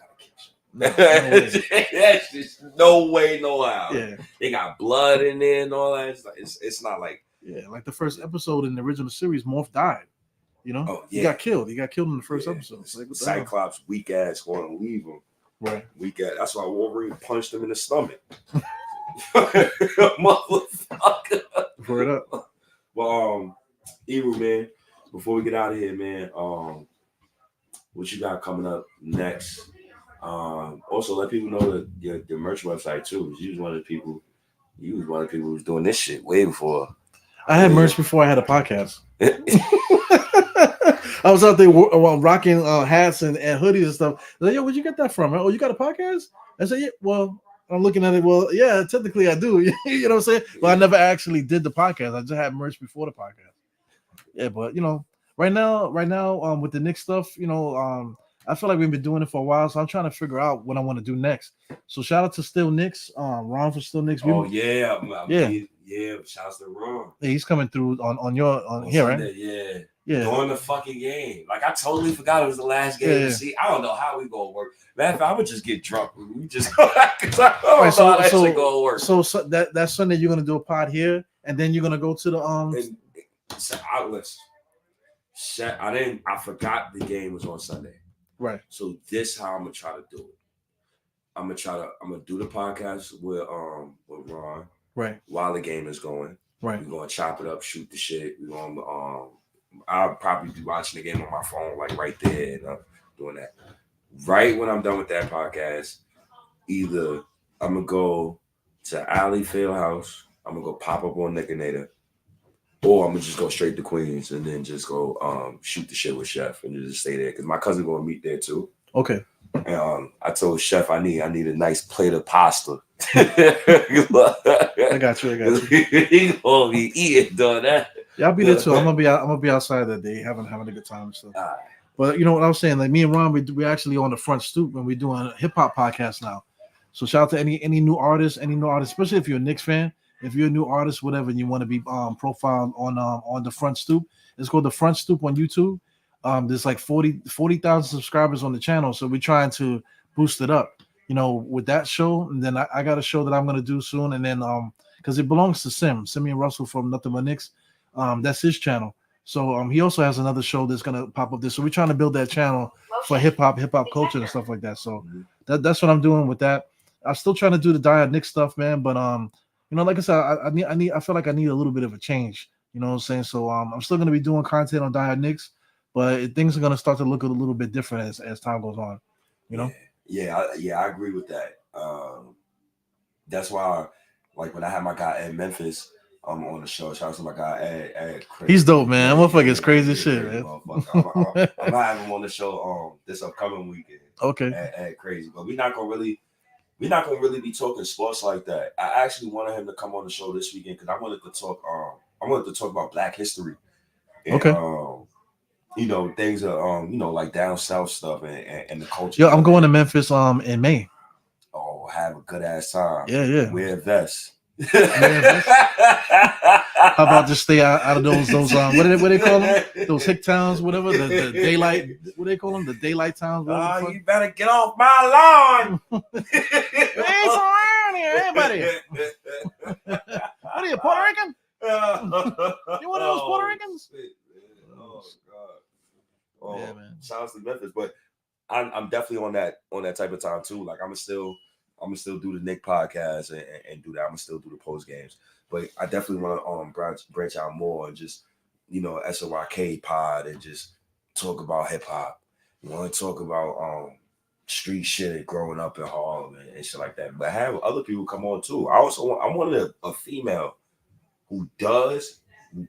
not a kid's show. That's just no way, no how. Yeah, they got blood in there and all that. It's not like like the first episode in the original series, Morph died. You know, Oh, he yeah. got killed. He got killed in the first Yeah. episode. It's like, what the hell? Cyclops, weak ass, going to leave him. Right. Weak ass. That's why Wolverine punched him in the stomach. Motherfucker. Word up. Well, Eru, man, before we get out of here, man, what you got coming up next? Also let people know that your merch website too. You was one of the people who was doing this shit way before. I had merch before I had a podcast. I was out there rocking hats and hoodies and stuff. They're like, yo, where'd you get that from? Oh, you got a podcast? I said, yeah. Well, I'm looking at it. Well, yeah, technically I do. You know what I'm saying? But I never actually did the podcast. I just had merch before the podcast. Yeah, but right now, with the Knicks stuff, I feel like we've been doing it for a while, so I'm trying to figure out what I want to do next. So shout out to Still Knicks, Ron for Still Knicks. Yeah. Shout out to Ron. Yeah, he's coming through on here, Sunday, right? Yeah. During the fucking game. Like I totally forgot it was the last game. Yeah. See, I don't know how we gonna work. Man, if I would just get drunk, we just because I don't know how that shit gonna work. So that Sunday you're gonna do a pod here, and then you're gonna go to the outlets. I forgot the game was on Sunday. Right. So this how I'm gonna try to do it. I'm gonna do the podcast with Ron. Right. While the game is going. Right. We're gonna chop it up, shoot the shit. We're gonna I'll probably be watching the game on my phone, like right there, and doing that. Right when I'm done with that podcast, either I'm gonna go to Alley Fieldhouse, I'm gonna go pop up on Nickinator, or I'm gonna just go straight to Queens and then just go shoot the shit with Chef and just stay there because my cousin gonna meet there too. Okay. And I told Chef I need a nice plate of pasta. I got you. He gonna be eating doing that. Yeah, I'll be there too. I'm gonna be outside that day, having a good time and stuff. Right. But you know what I was saying? Like me and Ron, we're actually on the front stoop and we're doing a hip hop podcast now. So shout out to any new artists, especially if you're a Knicks fan. If you're a new artist, whatever, and you want to be profiled on the front stoop, it's called the Front Stoop on YouTube. There's like 40,000 subscribers on the channel, so we're trying to boost it up. With that show, and then I got a show that I'm gonna do soon, and then because it belongs to Simeon Russell from Nothing But Knicks. That's his channel. So he also has another show that's gonna pop up there. So we're trying to build that channel for hip hop culture and stuff like that. So that's what I'm doing with that. I'm still trying to do the Ihart Knicks stuff, man. But like I said, I feel like I need a little bit of a change. You know what I'm saying? So I'm still gonna be doing content on Ihart Knicks, but things are gonna start to look a little bit different as time goes on. Yeah, I agree with that. That's why, like when I had my guy Ed Memphis on the show, shout out to my guy Ed. Crazy. He's dope, man. Motherfucker is crazy shit, man. I'm gonna have him on the show this upcoming weekend. Okay. Ed Crazy, but we're not gonna really be talking sports like that. I actually wanted him to come on the show this weekend because I wanted to talk about Black history. And, okay. Things are like down south stuff and the culture. Yo, I'm going to Memphis in May. Oh, have a good ass time. Yeah. Wear a vest. How about just stay out of those what do they call them? Those hick towns, whatever. The daylight. What do they call them? The daylight towns. You better get off my lawn. Ain't around here, everybody. What are you, Puerto Rican? You one of those Puerto Ricans? Oh God. Oh, yeah, man. Shout out to Memphis, but I'm definitely on that type of time too. Like I'm gonna still do the Knick podcast and do that. I'm gonna still do the post games, but I definitely want to branch out more and just SOYK pod and just talk about hip hop. You want to talk about street shit growing up in Harlem and shit like that. But have other people come on too. I wanted a female who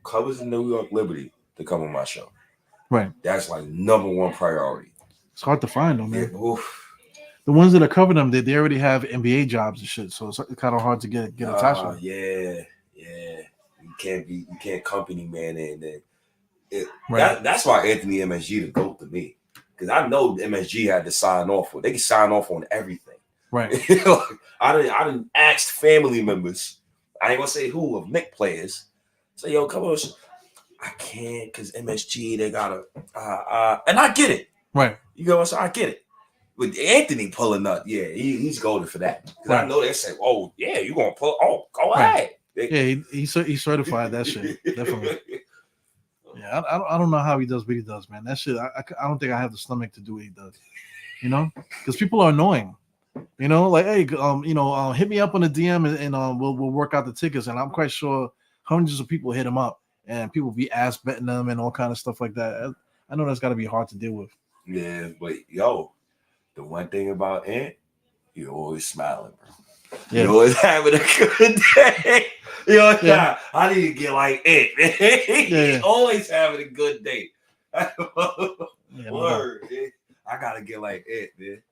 covers the New York Liberty to come on my show. Right. That's like number one priority. It's hard to find them, man. Yeah, the ones that are covering them, they already have NBA jobs and shit, so it's kind of hard to get attached to. Yeah. You can't company man in. Right. That's why Anthony MSG the GOAT to me. Because I know MSG had to sign off on. They can sign off on everything. Right. I didn't ask family members. I ain't gonna say who of Knick players. Say, yo, come on. I can't because MSG, they gotta and I get it. Right. You know what I'm saying? I get it. With Anthony pulling up, yeah, he's golden for that. Because I know they say, oh, yeah, you're gonna pull, oh, go ahead. Yeah, he certified that shit. Definitely. Yeah, Yeah, I don't know how he does what he does, man. That shit, I don't think I have the stomach to do what he does. You know, because people are annoying. You know, like, hey, hit me up on the DM and we'll work out the tickets. And I'm quite sure hundreds of people hit him up, and people be ass betting them and all kind of stuff like that. I know that's got to be hard to deal with. Yeah, but yo, the one thing about Ant, you always smiling, bro. Yeah. You always having a good day. You know, Yeah. I need to get like Ant, man. He's always having a good day. Word, man. I gotta get like Ant, man.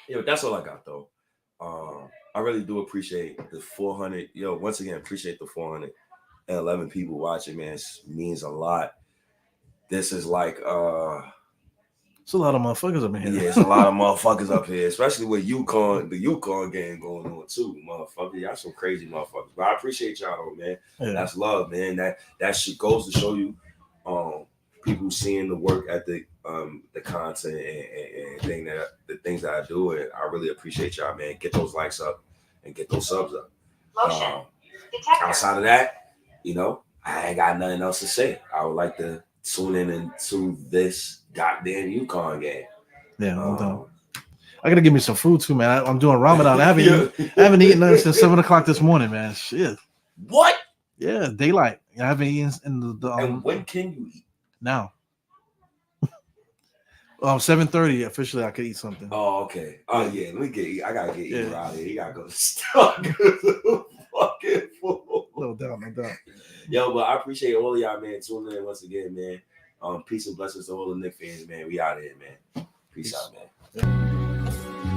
Yeah. That's all I got though. I really do appreciate the 400. Once again, appreciate the 411 people watching, man. It means a lot. This is like it's a lot of motherfuckers up here. Yeah, it's a lot of motherfuckers up here, especially with the UConn game going on too, motherfucker. Y'all some crazy motherfuckers. But I appreciate y'all though, man. Yeah. That's love, man. That shit goes to show you people seeing the work ethic, the content and the things that I do, and I really appreciate y'all, man. Get those likes up and get those subs up. Outside of that, I ain't got nothing else to say. I would like to tune in into this goddamn UConn game. Yeah, I'm done. I gotta give me some food too, man. I'm doing Ramadan. I haven't eaten nothing since 7:00 this morning, man. Shit. What? Yeah, daylight. I haven't eaten in the and when can you eat? Now. 7:30 officially I could eat something. Oh, okay. Oh yeah, let me get. I gotta get you out of here. You gotta go to Stock. Fucking fool. No doubt. Yo, but I appreciate all of y'all, man, tuning in once again, man. Peace and blessings to all the Knicks fans, man. We out of here, man. Peace out, man. Yeah.